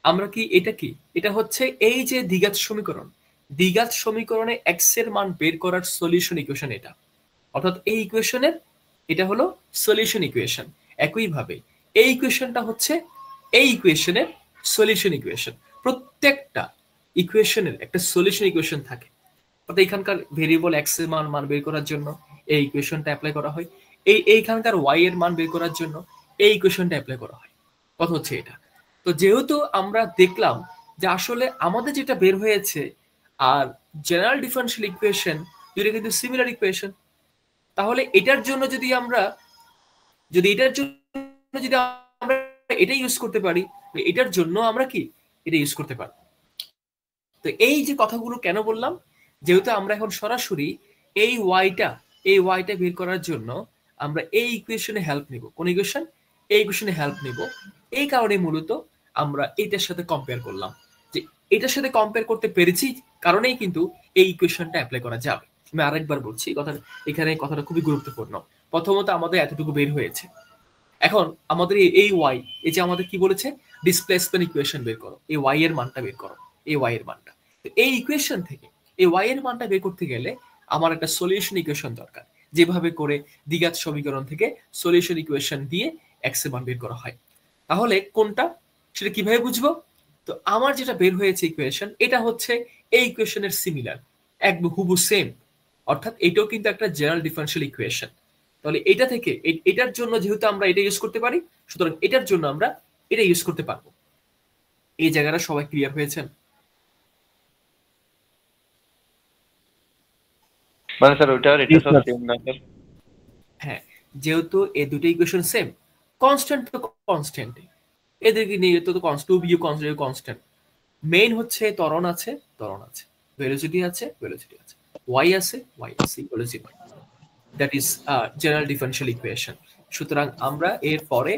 আমরা কি এটা কি? এটা হচ্ছে এই যে দ্বিঘাত সমীকরণ, দ্বিঘাত সমীকরণে এক্স এর মান বের করার সলিউশন ইকুয়েশন এটা। অর্থাৎ এই ইকুয়েশনের এটা হলো সলিউশন ইকুয়েশন। একইভাবে এই ইকুয়েশনটা হচ্ছে এই ইকুয়েশনের সলিউশন ইকুয়েশন। প্রত্যেকটা ইকুয়েশনের একটা সলিউশন ইকুয়েশন থাকে। অর্থাৎ এখানকার ভেরিয়েবল এক্স এর মান বের করার জন্য এই ইকুয়েশনটা অ্যাপ্লাই করা হয়, এইখানকার ওয়াই এর মান বের করার জন্য এই ইকুয়েশনটা অ্যাপ্লাই করা হয়। কথা হচ্ছে এটা। তো যেহেতু আমরা দেখলাম যে আসলে আমাদের যেটা বের হয়েছে আর জেনারেল ডিফারেনশিয়াল ইকুয়েশন দুটো কিন্তু সিমিলার ইকুয়েশন, তাহলে এটার জন্য যদি আমরা এটা ইউজ করতে পারি, এটার জন্য আমরা কি এটা ইউজ করতে পারি। তো এই যে কথাগুলো কেন বললাম, যেহেতু আমরা এখন সরাসরি এই ওয়াইটা বের করার জন্য আমরা এই ইকুয়েশনে হেল্প নিব। কোন ইকুয়েশন? এই ইকুয়েশনে হেল্প নিব। এই কারণে মূলত আমরা এটার সাথে কম্পেয়ার করলাম, যে এটার সাথে কম্পেয়ার করতে পেরেছি কারণেই কিন্তু এই ইকুয়েশনটা অ্যাপ্লাই করা যাবে। আমি আরেকবার বলছি কথা, এখানে কথাটা খুবই গুরুত্বপূর্ণ। প্রথমত আমাদের এতটুকু বের হয়েছে, এখন আমাদের এই ওয়াই, এই যে আমাদের কি বলেছে ডিসপ্লেসমেন্ট ইকুয়েশন বের করো, এই ওয়াই এর মানটা বের করো, এই ওয়াই এর মানটা। এই ইকুয়েশন থেকে এই ওয়াই এর মানটা বের করতে গেলে আমার একটা সলিউশন ইকুয়েশন দরকার, যেভাবে করে দ্বিঘাত সমীকরণ থেকে সলিউশন ইকুয়েশন দিয়ে এক্স এর মান বের করা হয়। তাহলে কোনটা সেটা কিভাবে বুঝবো? তো আমার যেটা বের হয়েছে ইকুয়েশন, এটা হচ্ছে এই ইকুয়েশনের সিমিলার, একদম হুবহু সেম। অর্থাৎ এটাও কিন্তু একটা জেনারেল ডিফারেনশিয়াল ইকুয়েশন। তাহলে এটা থেকে এটার জন্য যেহেতু আমরা এটা ইউজ করতে পারি, সুতরাং এটার জন্য আমরা এটা ইউজ করতে পারবো। এই জায়গাটা সবাই ক্লিয়ার হয়েছেন? মানে স্যার ওইটা আর এটা সব সেম না স্যার? হ্যাঁ, যেহেতু এই দুটো ইকুয়েশন সেম, কনস্ট্যান্ট তো কনস্ট্যান্ট, এদেরকে নিয়ে তো কনস্ট্যান্ট, বিউ কনস্ট্যান্ট। মেইন হচ্ছে ত্বরণ আছে, ভেলোসিটি আছে, ওয়াই আছে, equal to 0। That is general differential equation. সুতরাং আমরা এর পরে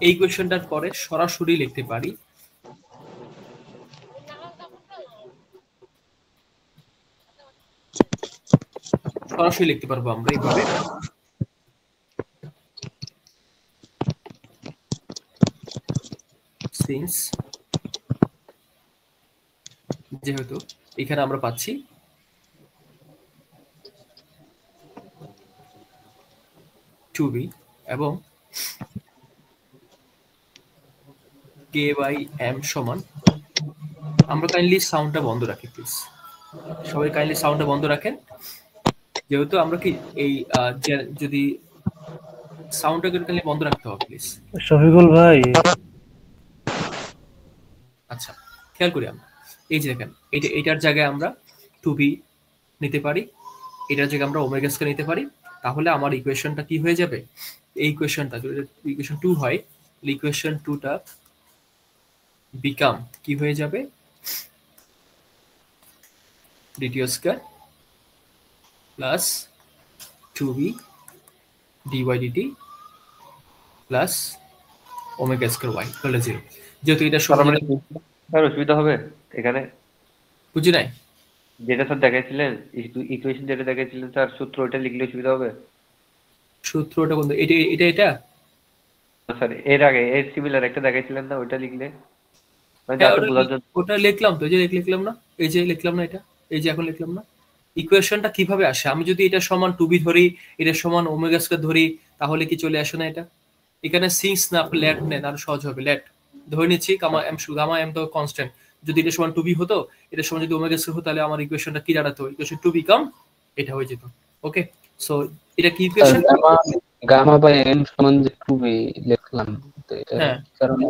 এই ইকুয়েশনটার পরে সরাসরি লিখতে পারি পারবো আমরা এইভাবে, সিন্স যেহেতু এখানে আমরা পাচ্ছি 2b এবং k/m সমান, আমরা কাইন্ডলি সাউন্ডটা বন্ধ রাখি প্লিজ, সবাই কাইন্ডলি সাউন্ডটা বন্ধ রাখেন। যেহেতু আমরা কি এই যদি সাউন্ডটা কাইন্ডলি বন্ধ রাখতে হবে প্লিজ। শফিকুল ভাই, আচ্ছা খেয়াল করি আমরা, এই যে দেখেন এটার জায়গায় আমরা 2b নিতে পারি, এটার জায়গায় আমরা ওমেগা স্কয়ার নিতে পারি। তাহলে আমার ইকুয়েশনটা কি হয়ে যাবে? এই ইকুয়েশনটা যদি ইকুয়েশন 2 হয়, ইকুয়েশন 2টা বিকাম কি হয়ে যাবে? dt square plus 2b dy dt plus omega square y equal to 0। যেহেতু এটা সমান, স্যার অসুবিধা হবে এখানে? বুঝি নাই? যেটা স্যার দেখাইছিলেন ইকুয়েশন যেটা দেখাইছিলেন স্যার, সূত্র ওটা লিখলে অসুবিধা হবে? সূত্রটা কোন? এটা স্যার এর আগে এর সিমিলার একটা দেখাইছিলেন না, ওইটা লিখলে মানে যাতে বোঝার জন্য। ওটা লিখলাম তো, এই যে লিখলাম না, এই যে লিখলাম না, এটা এই যে এখন লিখলাম না। ইকুয়েশনটা কিভাবে আসে? আমি যদি এটা সমান 2b ধরি, এটা সমান ওমেগা স্কয়ার ধরি, তাহলে কি চলে আসে না এটা? এখানে সিন্স না লেট নেন, আরো সহজ হবে। লেট ধরে নিচ্ছি, গামা এম তো কনস্ট্যান্ট, যদি এটা সমান 2b হতো, এটা সমান যদি ওমেগা স্কয়ার হতো, তাহলে আমার ইকুয়েশনটা কি দাঁড়াতো? ইকুয়েশন 2b কাম এটা হয়ে যেত। ওকে, সো এটা কি ইকুয়েশন? গামা বাই এম সমান যে 2b লিখলাম, তো এটা কারণে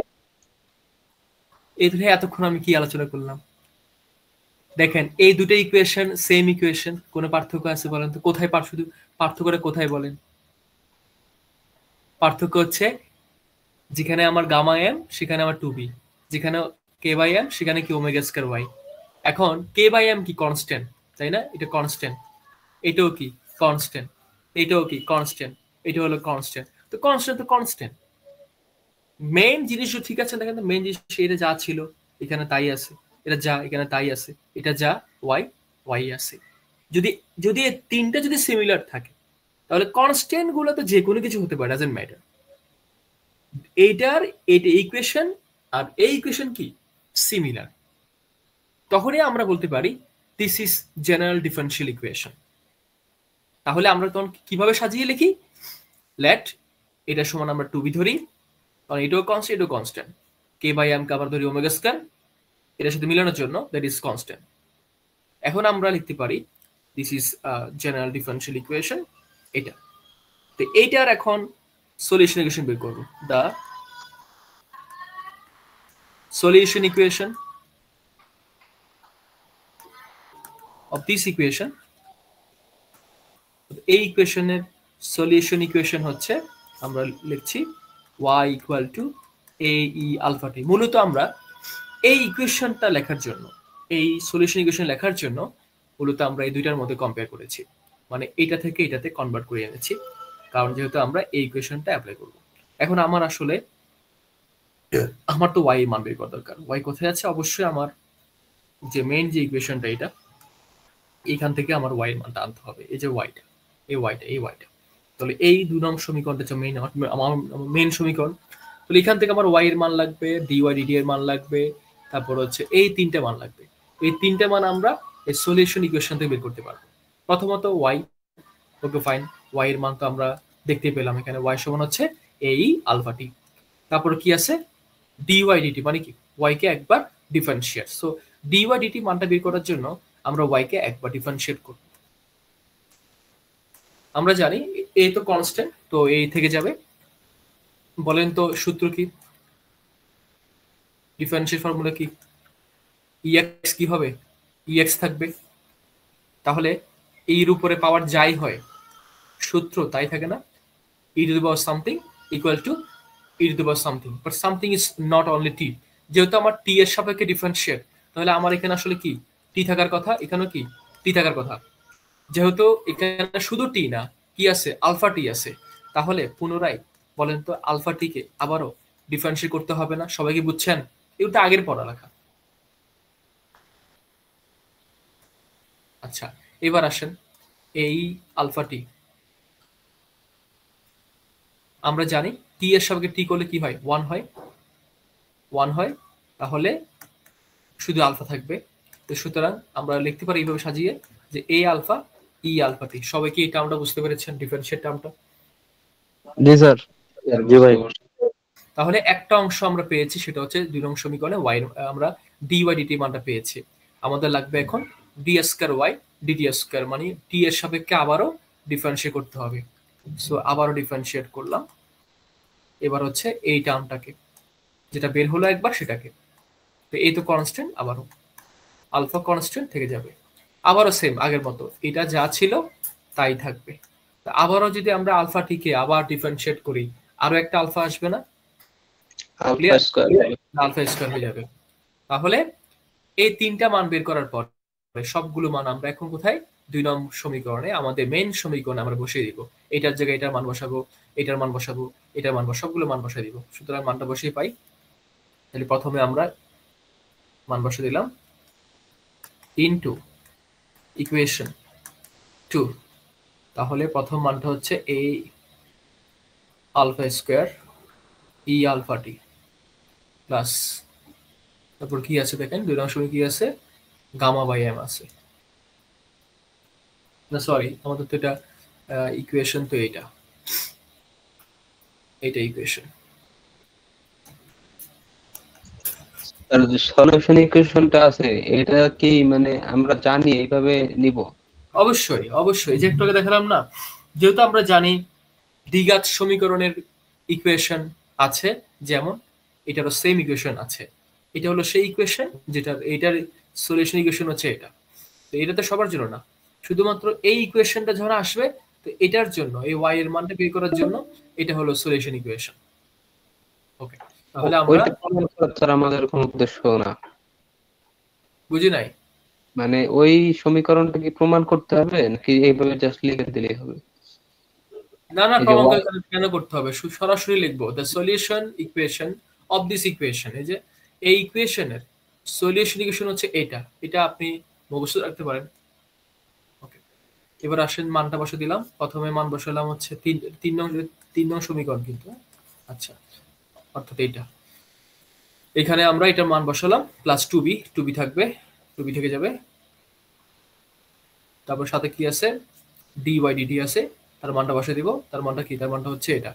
এই ধরে এতক্ষণ আমি কি আলোচনা করলাম? দেখেন এই দুটো ইকুয়েশন সেম ইকুয়েশন, কোনো পার্থক্য আছে বলেন তো? কোথায় শুধু পার্থক্যটা কোথায় বলেন? পার্থক্য হচ্ছে যেখানে আমার গামা এম সেখানে আমার 2b, যেখানে কে বাই এম সেখানে কি ওমেগা স্কয়ার ওয়াই। এখন কে বাই এম কি কনস্ট্যান্ট, তাই না? এটা কনস্ট্যান্ট, এটাও কি কনস্ট্যান্ট, এটাও কি কনস্ট্যান্ট, এটা হলো কনস্ট্যান্ট। তো কনস্ট্যান্ট তো কনস্ট্যান্ট, মেইন জিনিসও ঠিক আছে। দেখেন মেইন জিনিস এটা যা ছিল এখানে তাই আছে, এটা যা এখানে তাই আছে, এটা যা ওয়াই ওয়াই আছে। যদি যদি এই তিনটা যদি সিমিলার থাকে তাহলে কনস্ট্যান্ট গুলো তো যে কোনো কিছু হতে পারে, ডাজন্ট ম্যাটার। এইটার এটা ইকুয়েশন আর এই ইকুয়েশন কি সিমিলার, তখনই আমরা বলতে পারি this is general differential equation. তাহলে আমরা তখন কিভাবে সাজিয়ে লিখি? লেট এটা সমান আমরা 2b ধরি, কারণ এটাও কনস্ট্যান্ট এটাও কনস্ট্যান্ট। কে বাই এম কে আবার ধরি ওমেগা স্কয়ার, এটার সাথে মিলানোর জন্য দ্যাট ইজ কনস্ট্যান্ট। এখন আমরা লিখতে পারি this is general differential equation এটা। তো এইটার এখন সলিউশন ইকুয়েশন বের করব। দা solution equation of this equation, এই ইকুয়েশনের সলিউশন ইকুয়েশন হচ্ছে আমরা লিখছি y equal to ae alpha t। মূলত আমরা এই ইকুয়েশনটা লেখার জন্য, এই সলিউশন ইকুয়েশন লেখার জন্য মূলত আমরা এই দুইটার মধ্যে কম্পেয়ার করেছি, মানে এটা থেকে এটাতে কনভার্ট করে এনেছি, কারণ যেহেতু আমরা এই ইকুয়েশনটা অ্যাপ্লাই করব। এখন আমার আসলে আমার তো y এর মান বের করা দরকার। y কোথায় আছে? অবশ্যই আমার যে মেইন যে ইকুয়েশনটা এটা, এইখান থেকে আমার y এর মানটা আনতে হবে। এই যে yটা, এই yটা, তাহলে এই 2 নং সমীকরণটা হচ্ছে আমার মেইন সমীকরণ। তাহলে এখান থেকে আমার y এর মান লাগবে, dy dt এর মান লাগবে, তারপর হচ্ছে এই তিনটে মান লাগবে। এই তিনটে মান আমরা এই সলিউশন ইকুয়েশন থেকে বের করতে পারবো। প্রথমত y, ওকে ফাইন, y এর মান তো আমরা দেখতে পেলাম, এখানে y সমান হচ্ছে এই আলফা টি। তারপর কি আছে? dy dt, মানে কি y কে একবার ডিফারেন্সিয়েট। সো dy dt মানটা বের করার জন্য আমরা y কে একবার ডিফারেন্সিয়েট করব। আমরা জানি a তো কনস্ট্যান্ট, তো এই থেকে যাবে। বলেন তো সূত্র কি? ডিফারেন্সিয়েট ফর্মুলা কি? ex কি হবে? ex থাকবে। তাহলে এর উপরে পাওয়ার যাই হয় সূত্র তাই থাকে না? e to the power something equal to e to the power something, but something is not only t। যেহেতু আমার t এর সাপেক্ষে ডিফারেন্সিয়েট, তাহলে আমার এখানে আসলে কি t থাকার কথা, এখানেও কি t থাকার কথা। যেহেতু এখানে শুধু t না, কি আছে? আলফা t আছে। তাহলে পুনরায় বলেন তো আলফা t কে আবারও ডিফারেন্সিয়েট করতে হবে না? সবাই কি বুঝছেন? এটা আগের পড়ালেখা। আচ্ছা, এবার আসেন এই আলফা টি, আমরা জানি টি এর সাপেক্ষে টি করলে কি হয়? 1 হয়, 1 হয়। তাহলে শুধু আলফা থাকবে। তো সুতরাং আমরা লিখতে পারি এইভাবে সাজিয়ে যে এ আলফা ই আলফা টি। সবাই কি এই টার্মটা বুঝতে পেরেছেন, ডিফারেন্সিয়েট টার্মটা? জি স্যার। জি ভাই। তাহলে একটা অংশ আমরা পেয়েছি, সেটা হচ্ছে 2 নং সমীকরণে y আমরা dy dt মানটা পেয়েছি। আমাদের লাগবে এখন d square y dt square, মানে t এর সাপেক্ষে আবারও ডিফারেন্সিয়েট করতে হবে। সো আবারও ডিফারেন্সিয়েট করলাম। এবার হচ্ছে এই টার্মটাকে, যেটা বের হলো একবার সেটাকে। তো এই তো কনস্ট্যান্ট, আবারও আলফা কনস্ট্যান্ট থেকে যাবে। আবারও সেম আগের মতো, এটা যা ছিল তাই থাকবে। আবারও যদি আমরা আলফা টিকে আবার ডিফারেন্সিয়েট করি, আরো একটা আলফা আসবে না? আলফা স্কয়ার আলফা স্কয়ার হয়ে যাবে। তাহলে এই তিনটা মান বের করার পর সবগুলো মান আমরা এখন কোথায়? 2 নং সমীকরণে, আমাদের মেইন সমীকরণে আমরা বসিয়ে দিব। এটার জায়গায় এটার মান বসাবো, এটার মান বসাবো, এটার মান বসাবো, সবগুলো মান বসাই দিব। সুতরাং মানটা বসিয়ে পাই। তাহলে প্রথমে আমরা মান বসিয়ে দিলাম ইনটু ইকুয়েশন 2। তাহলে প্রথম মানটা হচ্ছে a alpha square E alpha T plus, তারপর কি আছে দেখেন 2 নং সমীকরণে কি আছে? গামা বাই এম আছে। না সরি, আমাদের তো এটা ইকুয়েশন, তো এটা ইকুয়েশন। আর যে সলিউশন ইকুয়েশনটা আছে এটা কি মানে আমরা জানি এইভাবে নিব? অবশ্যই অবশ্যই, যে একটু আগে দেখালাম না, যেহেতু আমরা জানি দ্বিঘাত সমীকরণের ইকুয়েশন আছে, যেমন এটারও সেম ইকুয়েশন আছে। এটা হলো সেই ইকুয়েশন যেটা এটার সলিউশন ইকুয়েশন হচ্ছে এটা। তো এটা তো সবার জন্য না, শুধুমাত্র এই ইকুয়েশনটা যখন আসবে তো এটার জন্য, এই ওয়াই এর মানটা বের করার জন্য এটা হলো সলিউশন ইকুয়েশন। ওকে, তাহলে আমরা ওইটা প্রমাণ করা ছাড়া আমাদের কোনো উদ্দেশ্য না। বুঝি নাই, মানে ওই সমীকরণটা কি প্রমাণ করতে হবে নাকি এইভাবে জাস্ট লিখে দিলেই হবে? না না, এই যে প্রমাণ y করে কেন করতে হবে, সরাসরি লিখবো the solution equation of this equation. এই যে এই ইকুয়েশনের সলিউশন ইকুয়েশন হচ্ছে এটা, এটা আপনি মুখস্থ রাখতে পারেন। ওকে, এবার আসেন মানটা বসে দিলাম। প্রথমে মান বসালাম হচ্ছে 3 নং সমীকরণ কিন্তু, আচ্ছা, অর্থাৎ এইটা। এখানে আমরা এটার মান বসালাম প্লাস 2b থাকবে, 2b থেকে যাবে। তারপর সাথে কি আছে, dy dt আছে, তার মানটা বসে দিব। তার মানটা কি, তার মানটা হচ্ছে এটা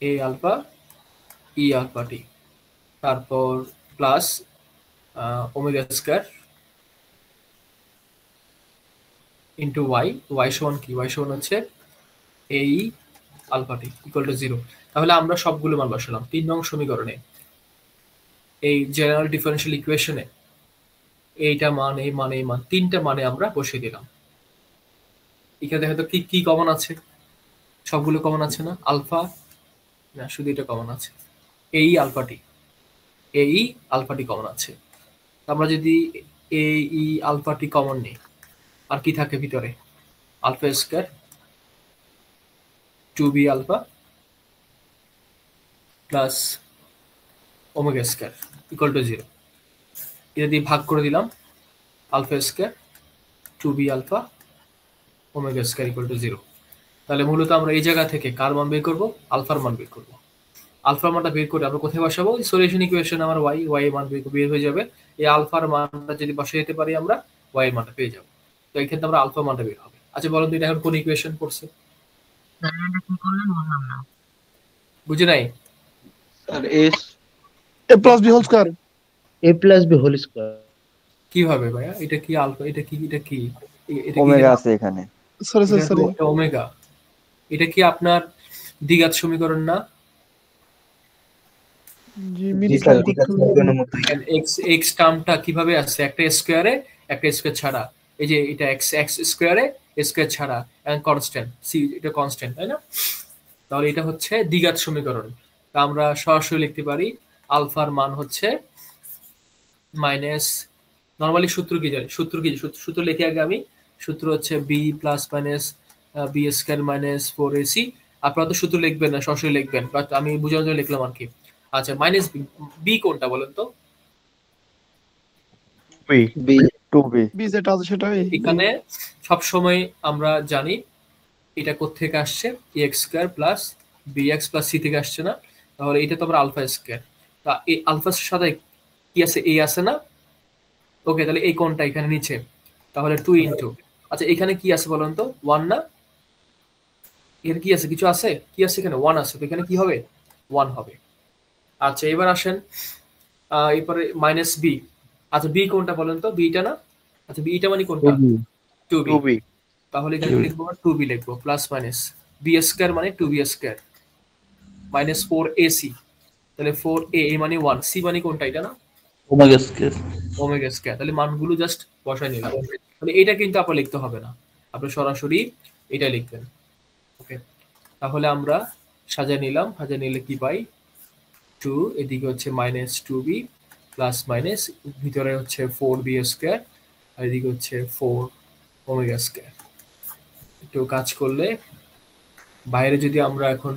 a alpha e alpha t, তারপর plus omega square into y সমান কি, y সমান হচ্ছে a alpha t equal to 0। তাহলে আমরা সবগুলো মান বসালাম 3 নং সমীকরণে, এই জেনারেল ডিফারেনশিয়াল ইকুয়েশনে এইটা মান, এই মান, এই মান, তিনটা মানে আমরা বসিয়ে দিলাম। এখানে দেখো তো কি কি কমন আছে, সবগুলো কমন আছে না? আলফা না, শুধু এটা কমন আছে, এই আলফা টি কমন আছে। আমরা যদি এই আলফা টি কমন নিই, আর কি থাকে ভিতরে, alpha square 2b alpha plus omega square equal to 0। এটা দিয়ে ভাগ করে দিলাম, alpha square 2b alpha omega square equal to 0। তাহলে মূলত আমরা এই জায়গা থেকে কার মান বের করব, আলফার মান বের করব। আলফার মানটা বের করে আমরা কোথায় বসাবো, সলিউশন ইকুয়েশন আমার y এর মান বের হয়ে যাবে। এই আলফার মানটা যদি বসিয়ে দিতে পারি আমরা, y এর মানটা পেয়ে যাব। তো এই ক্ষেত্রে আমরা আলফা মানটা বের হবে। আচ্ছা বলুন তো এটা এখন কোন ইকুয়েশন পড়ছে, বুঝে নাই? Sir a plus b whole square a plus b whole square কিভাবে ভাইয়া, এটা কি আলফা, এটা কি, এটা কি, এটা কি ওমেগা আছে এখানে। sorry ওমেগা, এটা কি আপনার দ্বিঘাত সমীকরণ না? জি মিনিট লাগবে এক্স টার্মটা কিভাবে আছে, একটা স্কয়ারে একটা স্কয়ার ছাড়া, এই যে এটা এক্স স্কয়ারে স্কয়ার ছাড়া এবং কনস্ট্যান্ট সি, এটা কনস্ট্যান্ট, তাই না? তাহলে এটা হচ্ছে দ্বিঘাত সমীকরণ। তা আমরা সরাসরি লিখতে পারি আলফার মান হচ্ছে মাইনাস, নরমালি সূত্র কি জানি, সূত্র লিখে আগে আমি, সূত্র হচ্ছে B plus minus B square minus 4ac। আপনারা তো সূত্র লিখবেন না, সরাসরি লিখবেন, বাট আমি বোঝানোর জন্য লিখলাম আর কি। আচ্ছা, মাইনাস বি কোনটা বলেন তো? b 2b b যেটা আছে সেটাই এখানে সব সময় আমরা জানি এটা কোত্থেকে আসছে, X square plus bx plus C থেকে আসছে না? তাহলে এটা তো আমরা আলফা স্কয়ার, তা এই আলফার সাথে কি আছে, a আছে না? ওকে, তাহলে এই কোনটা এখানে নিচে, তাহলে 2 ইনটু, আচ্ছা এখানে কি আছে বলেন তো, 1 না? এর কি আছে, কিছু আছে, কি আছে এখানে, 1 আছে, তো এখানে কি হবে, 1 হবে। আচ্ছা এবার আসেন এরপরে মাইনাস বি, আচ্ছা বি কোনটা বলেন তো, বিটা না? আচ্ছা বিটা মানে কোনটা, 2b। তাহলে এখানে লিখবো 2b লিখবো প্লাস মাইনাস বি স্কয়ার মানে 2b স্কয়ার মাইনাস 4ac, তাহলে 4a মানে 1, c মানে কোনটা, এটা না? Omega square omega square. তাহলে মানগুলো জাস্ট বসাই নিলাম। মানে এটা কিন্তু আপনার লিখতে হবে না, আপনি সরাসরি এটা লিখবেন। ওকে, তাহলে আমরা সাজিয়ে নিলাম, সাজিয়ে নিলে কি পাই, 2, এদিকে হচ্ছে মাইনাস 2b প্লাস মাইনাস ভিতরে হচ্ছে 4b স্কয়ার, আর এদিকে হচ্ছে 4 ওমেগা স্কয়ার। একটু কাজ করলে বাইরে যদি আমরা এখন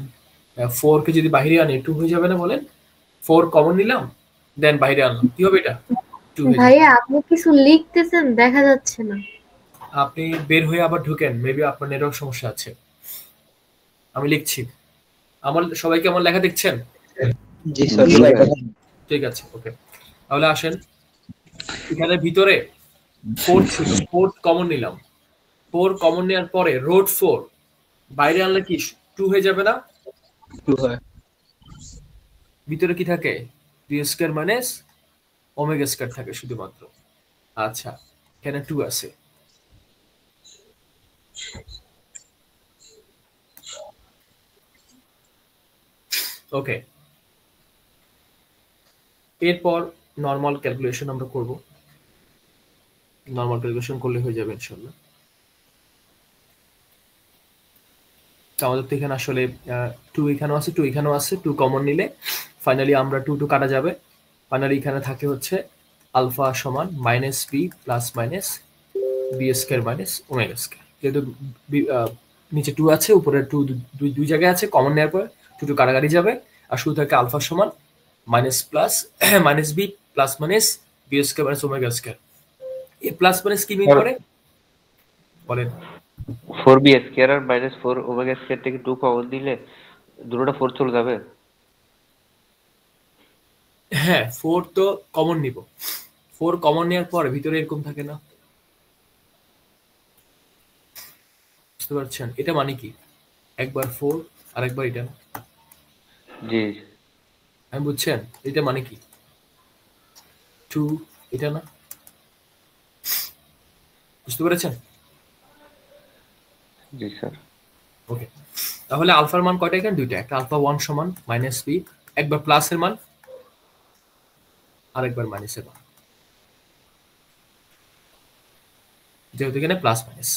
4 কে যদি বাইরে আনি 2 হয়ে যাবে না বলেন? 4 কমন নিলাম, দেন বাইরে আনলাম, কি হবে এটা, 2 হয়ে যাবে। ভাইয়া আপনি কিছু লিখতেছেন, দেখা যাচ্ছে না। আপনি বের হয়ে আবার ঢুকেন, মেবি আপনার নেটওয়ার্ক সমস্যা আছে। আমি লিখছি, আমার সবাইকে আমার লেখা দেখছেন? জি স্যার। ঠিক আছে, ওকে। তাহলে আসেন, এখানে ভিতরে 4 ছিল, 4 কমন নিলাম, 4 কমন নেওয়ার পরে রোড 4 বাইরে আনলে কি 2 হয়ে যাবে না? 2 হয়। ভিতরে কি থাকে, B square minus omega square থাকে শুধুমাত্র। আচ্ছা এখানে 2 আছে, ওকে। এরপর নরমাল ক্যালকুলেশন আমরা করব, নরমাল ক্যালকুলেশন করলে হয়ে যাবে ইনশাআল্লাহ। তো আমাদের তো এখানে আসলে 2 এখানেও আছে, 2 এখানেও আছে, 2 কমন নিলে ফাইনালি আমরা 2 কাটা যাবে। ফাইনালি এখানে থাকে হচ্ছে আলফা সমান minus B plus minus B square minus omega square. যেহেতু নিচে 2 আছে, উপরে 2 দুই জায়গায় আছে, কমন নেওয়ার পর 2 কাটাকাটি যাবে, আর শুধু থাকে আলফা সমান minus plus minus B plus minus B square minus omega square. এই প্লাস মাইনাস কি মিন করে বলেন? 4b স্কয়ার আর মাইনাস 4 ওমেগা স্কয়ার থেকে 2 কমন দিলে দুটোটা 4 চলে যাবে। হ্যাঁ 4 তো কমন নিব, 4 কমন নেওয়ার পর ভিতরে এরকম থাকে না, বুঝতে পারছেন? এটা মানে কি একবার 4 আর একবার এটা না? জি আমি বুঝছেন এটা মানে কি 2 এটা না? বুঝতে পেরেছেন? জি স্যার। ওকে, তাহলে আলফার মান কয়টা এখানে? দুইটা, একটা আলফা 1 সমান মাইনাস বি, একবার প্লাসের মান আর একবার মাইনাসের মান, যেহেতু এখানে প্লাস মাইনাস,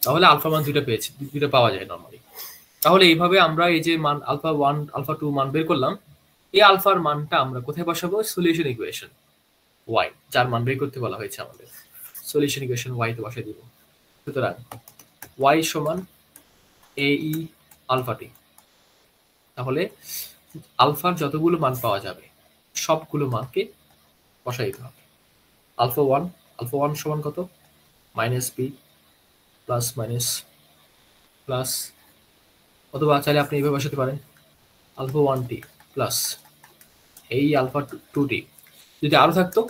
তাহলে আলফা মান দুইটা পেয়েছি, দুইটা পাওয়া যায় নরমালি। তাহলে এইভাবে আমরা এই যে মান আলফা 1 আলফা 2 মান বের করলাম, এই আলফার মানটা আমরা কোথায় বসাবো? সলিউশন ইকুয়েশন y, যার মান বের করতে বলা হয়েছে আমাদের, সলিউশন ইকুয়েশন y তে বসাই দিব। সুতরাং y সমান ae আলফা t। তাহলে আলফার যতগুলো মান পাওয়া যাবে সবগুলো মানকে বসাই দিতে হবে। আলফা 1 সমান কত? Minus B plus minus plus, অথবা চাইলে আপনি এইভাবে বসাতে পারেন আলফা 1t প্লাস এই আলফা 2t। যদি আরো থাকতো,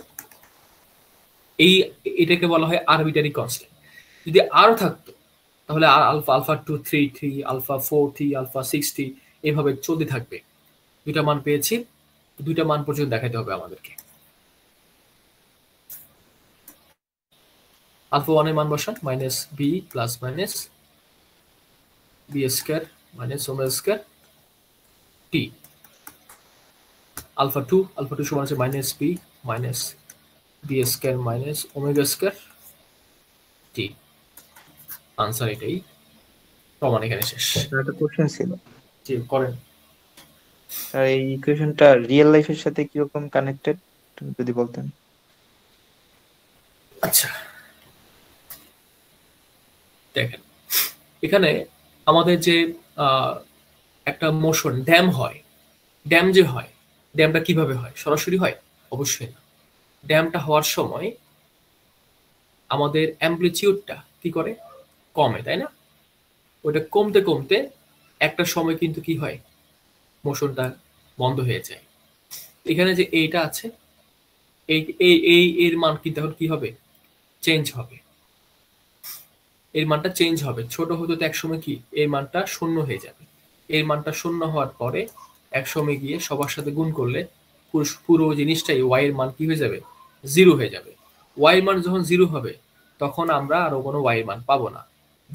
এটাকে বলা হয় আরবিটারি কনস্ট্যান্ট। যদি আরো থাকতো তাহলে alpha 2 3t, alpha 4t, alpha 6t এইভাবে চলতে থাকবে। দুইটা মান পেয়েছি, দুইটা মান পর্যন্ত দেখাতে হবে আমাদেরকে। আলফা 1 এর মান বসান minus B plus minus B square minus omega square t. Alpha 2 সমান আছে minus b minus B square minus omega square t. Answer এটাই, প্রমাণ এখানে শেষ। একটা কোশ্চেন ছিল, জি করেন। এই ইকুয়েশনটা রিয়েল লাইফের সাথে কিরকম কানেক্টেড যদি বলতেন। আচ্ছা দেখেন, এখানে আমাদের যে একটা মোশন ড্যাম হয়, ড্যাম যে হয়, ড্যামটা কিভাবে হয়? সরাসরি হয়? অবশ্যই না। ড্যামটা হওয়ার সময় আমাদের অ্যাম্পলিটিউডটা কি করে? কমে, তাই না? ওটা কমতে কমতে একটা সময় কিন্তু কি হয়? মোশনটা বন্ধ হয়ে যায়। এখানে যে এইটা আছে, এর মান কিন্তু এখন কি হবে? চেঞ্জ হবে, এর মানটা চেঞ্জ হবে। ছোট হতে তো একসময় কি এর মানটা শূন্য হয়ে যাবে। এর মানটা শূন্য হওয়ার পরে একসময় গিয়ে সবার সাথে গুণ করলে পুরো জিনিসটাই ওয়াই এর মান কি হয়ে যাবে? 0 হয়ে যাবে। ওয়াই এর মান যখন 0 হবে তখন আমরা আরো কোনো ওয়াই এর মান পাবো না।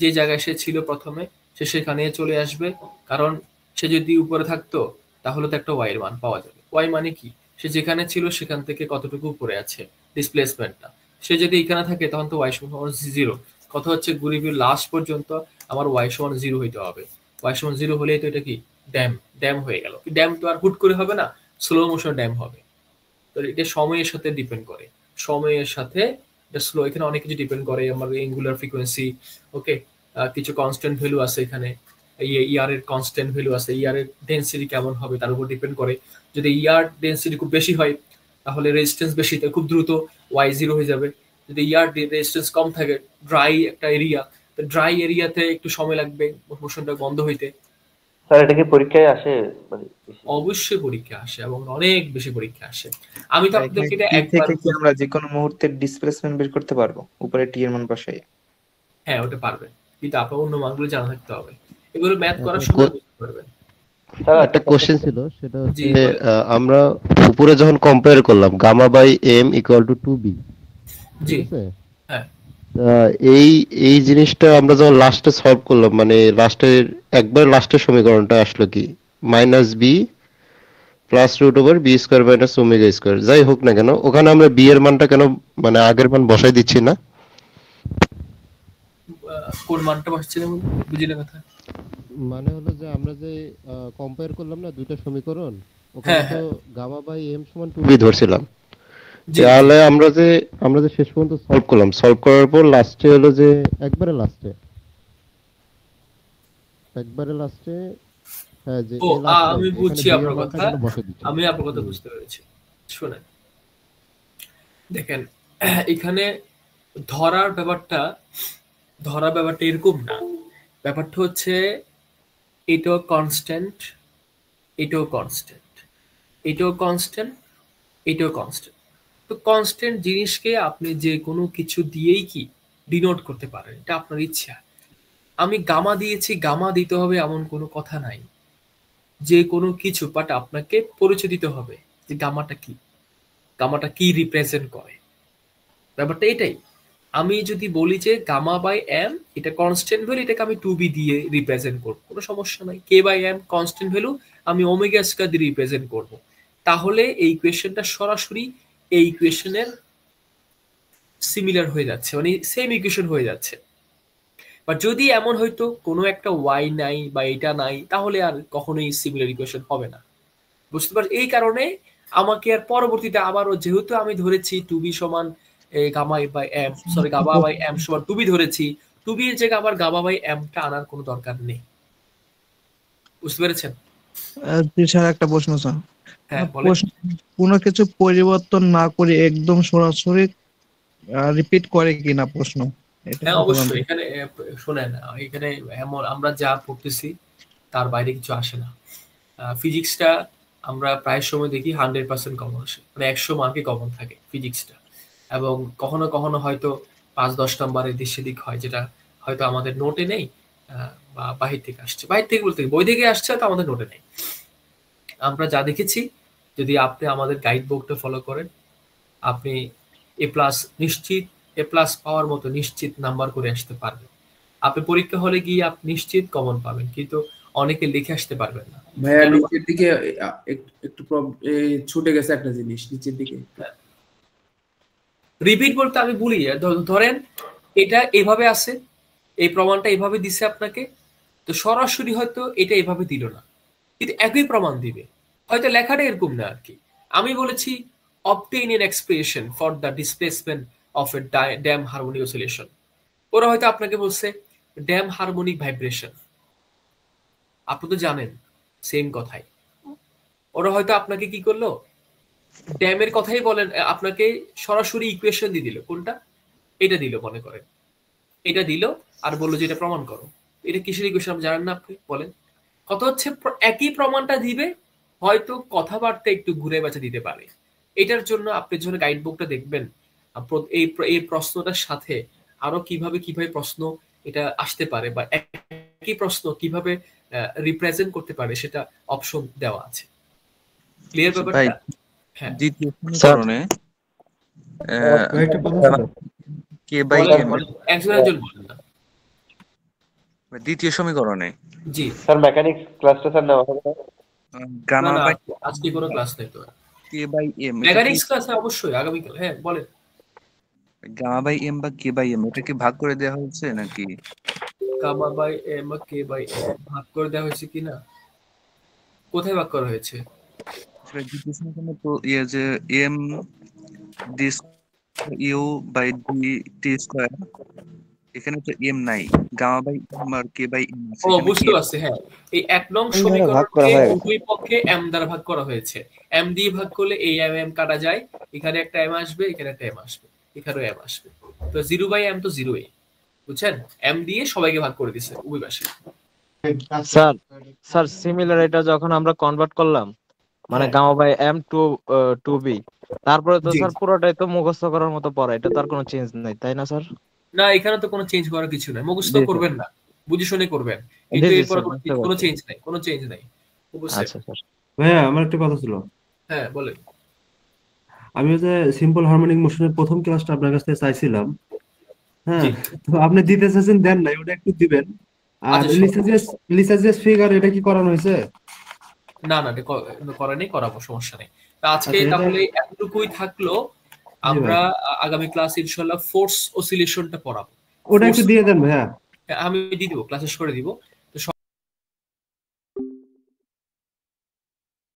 যে জায়গায় সে ছিল প্রথমে সে সেখানে চলে আসবে, কারণ সে যদি উপরে থাকতো তাহলে তো একটা ওয়াই এর মান পাওয়া যাবে। ওয়াই মানে কি? সে যেখানে ছিল সেখান থেকে কতটুকু উপরে আছে, ডিসপ্লেসমেন্টটা। সে যদি এখানে থাকে তখন তো ওয়াই সমান 0। কথা হচ্ছে গরিবের লাস্ট পর্যন্ত আমার ওয়াই সমান 0 হইতে হবে। ওয়াই সমান 0 হলেই তো এটা কি ড্যাম হয়ে গেল। ড্যাম তো আর হুট করে হবে না, স্লো মোশন ড্যাম হবে। তো এটা সময়ের সাথে ডিপেন্ড করে, সময়ের সাথে এটা স্লো। এখানে অনেক কিছু ডিপেন্ড করে, আমার এঙ্গুলার ফ্রিকোয়েন্সি, ওকে, কিছু কনস্ট্যান্ট ভ্যালু আছে এখানে, ইয়ার এর কনস্ট্যান্ট ভ্যালু আছে, ইয়ার এর ডেনসিটি কেমন হবে তার উপর ডিপেন্ড করে। যদি ইয়ার ডেনসিটি খুব বেশি হয় তাহলে রেজিস্ট্যান্স বেশি, তাই খুব দ্রুত ওয়াই 0 হয়ে যাবে। যদি ইয়ার রেজিস্ট্যান্স কম থাকে, ড্রাই একটা এরিয়া, তো ড্রাই এরিয়াতে একটু সময় লাগবে মোশনটা বন্ধ হইতে। স্যার এটা কি পরীক্ষায় আসে? মানে অবশ্যই পরীক্ষা আসে এবং অনেক বেশি পরীক্ষা আসে। আমি তো আপনাদেরকে এটা একবার থেকে কি আমরা যে কোনো মুহূর্তে ডিসপ্লেসমেন্ট বের করতে পারবো উপরে টি এর মান বসাই? হ্যাঁ ওটা পারবেন, কিন্তু আপনার অন্য মানগুলো জানা থাকতে হবে। এগুলো ম্যাথ করার সময় বুঝতে পারবেন। একটা কোশ্চেন ছিল, সেটা হচ্ছে আমরা উপরে যখন কম্পেয়ার করলাম gamma by M equal to 2b, জি হ্যাঁ, এই জিনিসটা আমরা যখন লাস্টে সলভ করলাম, মানে লাস্টের সমীকরণটা আসলো কি minus B plus root over B square minus omega square, যাই হোক না কেন ওখানে আমরা বি এর মানটা কেন মানে আগের মান বসাই দিচ্ছি না? কোন মানটা বসছিলাম বুঝিলে কথা? মানে হলো যে আমরা যে কম্পেয়ার করলাম না দুইটা সমীকরণ, ওখানে তো গামা বাই এম সমান 2b ধরছিলাম। তাহলে আমরা যে শেষ পর্যন্ত সলভ করলাম, সলভ করার পর লাস্টে হলো যে একবারে লাস্টে হ্যাঁ যে আমি বুঝছি আপনার কথা, আমি আপনার কথা বুঝতে পেরেছি। শুনেন, দেখেন এখানে ধরার ব্যাপারটা এরকম না। ব্যাপারটা হচ্ছে এটাও কনস্ট্যান্ট, এটাও কনস্ট্যান্ট, এটাও কনস্ট্যান্ট, এটাও কনস্ট্যান্ট। তো কনস্ট্যান্ট জিনিসকে আপনি যে কোনো কিছু দিয়েই কি ডিনোট করতে পারেন, এটা আপনার ইচ্ছা। আমি গামা দিয়েছি, গামা দিতে হবে এমন কোনো কথা নাই। যে কোনো কিছু বাট আপনাকে পরিচয় দিতে হবে যে গামাটা কি রিপ্রেজেন্ট করে। ব্যাপারটা এটাই। আমি যদি বলি যে গামা বাই এম এটা কনস্ট্যান্ট ভ্যালু, এটাকে আমি 2b দিয়ে রিপ্রেজেন্ট করব, কোনো সমস্যা নাই। কে বাই এম কনস্ট্যান্ট ভ্যালু, আমি ওমেগা স্কয়ার দিয়ে রিপ্রেজেন্ট করব। তাহলে এই ইকুয়েশনটা সরাসরি এই ইকুয়েশনের সিমিলার হয়ে যাচ্ছে, মানে সেম ইকুয়েশন হয়ে যাচ্ছে। বা যদি এমন হয়তো কোনো একটা ওয়াই নাই বা এটা নাই, তাহলে আর কখনোই সিমিলার ইকুয়েশন হবে না, বুঝতে পারছি। এই কারণে আমাকে আর পরবর্তীতে আবারও যেহেতু আমি ধরেছি 2b সমান gamma by M, sorry gamma by M সমান 2b ধরেছি, 2b এর জায়গায় আবার গামা বাই এমটা আনার কোনো দরকার নেই, বুঝতে পেরেছেন? স্যার একটা প্রশ্ন স্যার, হ্যাঁ বলেন। কোনো কিছু পরিবর্তন না করে একদম সরাসরি রিপিট করে কিনা প্রশ্ন? হ্যাঁ অবশ্যই। এখানে শোনেন, এখানে এমন আমরা যা পড়তেছি তার বাইরে কিছু আসে না। ফিজিক্সটা আমরা প্রায় সময় দেখি 100% কমন আসে, মানে 100 মার্কে কমন থাকে ফিজিক্সটা। এবং কখনো কখনো হয়তো 5-10 নম্বরের দিক সেদিক হয়, যেটা হয়তো আমাদের নোটে নেই বা বাহির থেকে আসছে। বাহির থেকে বলতে বই থেকে আসছে, তো আমাদের নোটে নেই। আমরা যা দেখেছি, যদি আপনি আমাদের গাইড বুকটা ফলো করেন, আপনি এ প্লাস নিশ্চিত, এ প্লাস পাওয়ার মতো নিশ্চিত নাম্বার করে আসতে পারবেন। আপনি পরীক্ষা হলে গিয়ে আপনি নিশ্চিত কমন পাবেন, কিন্তু অনেকে লিখে আসতে পারবেন না। ভাইয়া নিচের দিকে একটু ছুটে গেছে একটা জিনিস নিচের দিকে। রিপিট বলতে আমি বলি, ধরেন এটা এভাবে আছে, এই প্রমাণটা এভাবে দিছে আপনাকে, তো সরাসরি হয়তো এটা এভাবে দিল না, কিন্তু একই প্রমাণ দিবে, হয়তো লেখাটা এরকম না আর কি। আমি বলেছি obtain an expression for the displacement of a damn harmonic oscillation, ওরা হয়তো আপনাকে বলছে ড্যাম হারমোনিক ভাইব্রেশন, আপনি তো জানেন সেম কথাই। ওরা হয়তো আপনাকে কি করলো, ড্যামের কথাই বলেন, আপনাকে সরাসরি ইকুয়েশন দিয়ে দিল, কোনটা এটা দিল, মনে করেন এটা দিল, আর বললো যে এটা প্রমাণ করো। এটা কিসের ইকুয়েশন আপনি জানেন না? আপনি বলেন। কথা হচ্ছে একই প্রমাণটা দিবে, হয়তো কথাবার্তা একটু ঘুরে বেঁচে দিতে পারে। এটার জন্য আপনি যখন গাইড বুকটা দেখবেন, এই প্রশ্নটার সাথে আরো কিভাবে প্রশ্ন এটা আসতে পারে, বা একই প্রশ্ন কিভাবে রিপ্রেজেন্ট করতে পারে, সেটা অপশন দেওয়া আছে। ক্লিয়ার ব্যাপারটা? হ্যাঁ। দ্বিতীয় সমীকরণে কে বাই এম, একজন বলেন না। দ্বিতীয় সমীকরণে জি স্যার মেকানিক্স ক্লাসটা স্যার নেওয়া হবে গামা বাই, আজকে কোনো ক্লাস নেই তো। কে বাই এম মেকানিক্স ক্লাস অবশ্যই আগামী কাল। হ্যাঁ বলেন। গামা বাই এম বা কে বাই এম এটা কি ভাগ করে দেওয়া হয়েছে নাকি? গামা বাই এম বা কে বাই এম ভাগ করে দেওয়া হয়েছে কিনা, কোথায় ভাগ করা হয়েছে? দ্বিতীয় সমীকরণে তো যে M D U by D T square, এখানে তো এম নাই, গামা বাই এম আর কে বাই এম আছে। ও বুঝতে পারছি। হ্যাঁ, এই এক নং সমীকরণকে উভয় পক্ষে এম দ্বারা ভাগ করা হয়েছে। এম দিয়ে ভাগ করলে এই এম এম কাটা যায়, এখানে একটা এম আসবে, এখানে একটা এম আসবে, এখানেও এম আসবে। তো 0/m তো 0, বুঝছেন? এম দিয়ে সবাইকে ভাগ করে দিয়েছে উভয় পাশে। স্যার সিমিলার এটা যখন আমরা কনভার্ট করলাম, মানে gamma by M two 2b, তারপরে তো স্যার পুরোটাই তো মুখস্থ করার মতো পড়া, এটা তার কোনো চেঞ্জ নাই, তাই না স্যার? না, এখানে তো কোনো চেঞ্জ করার কিছু নাই, মুখস্থ করবেন না, বুঝে শুনে করবেন, কিন্তু এরপর কোনো চেঞ্জ নাই, কোনো চেঞ্জ নাই। আচ্ছা স্যার। ভাইয়া আমার একটা কথা ছিল। হ্যাঁ বলেন। আমি যে সিম্পল হারমোনিক মোশনের প্রথম ক্লাসটা আপনার কাছ থেকে চাইছিলাম, হ্যাঁ, তো আপনি দিতে চাইছেন, দেন নাই, ওটা একটু দিবেন। আর লিসাজিয়াস ফিগার এটা কি করানো হয়েছে? না এটা করা নেই, করাবো, সমস্যা নেই। আজকে তাহলে এতটুকুই থাকলো। আমরা আগামী ক্লাস ইনশাআল্লাহ ফোর্স অসিলেশনটা পড়াবো। ওটা একটু দিয়ে দেন ভাইয়া। আমি দিয়ে দিব, ক্লাস শেষ করে দিব।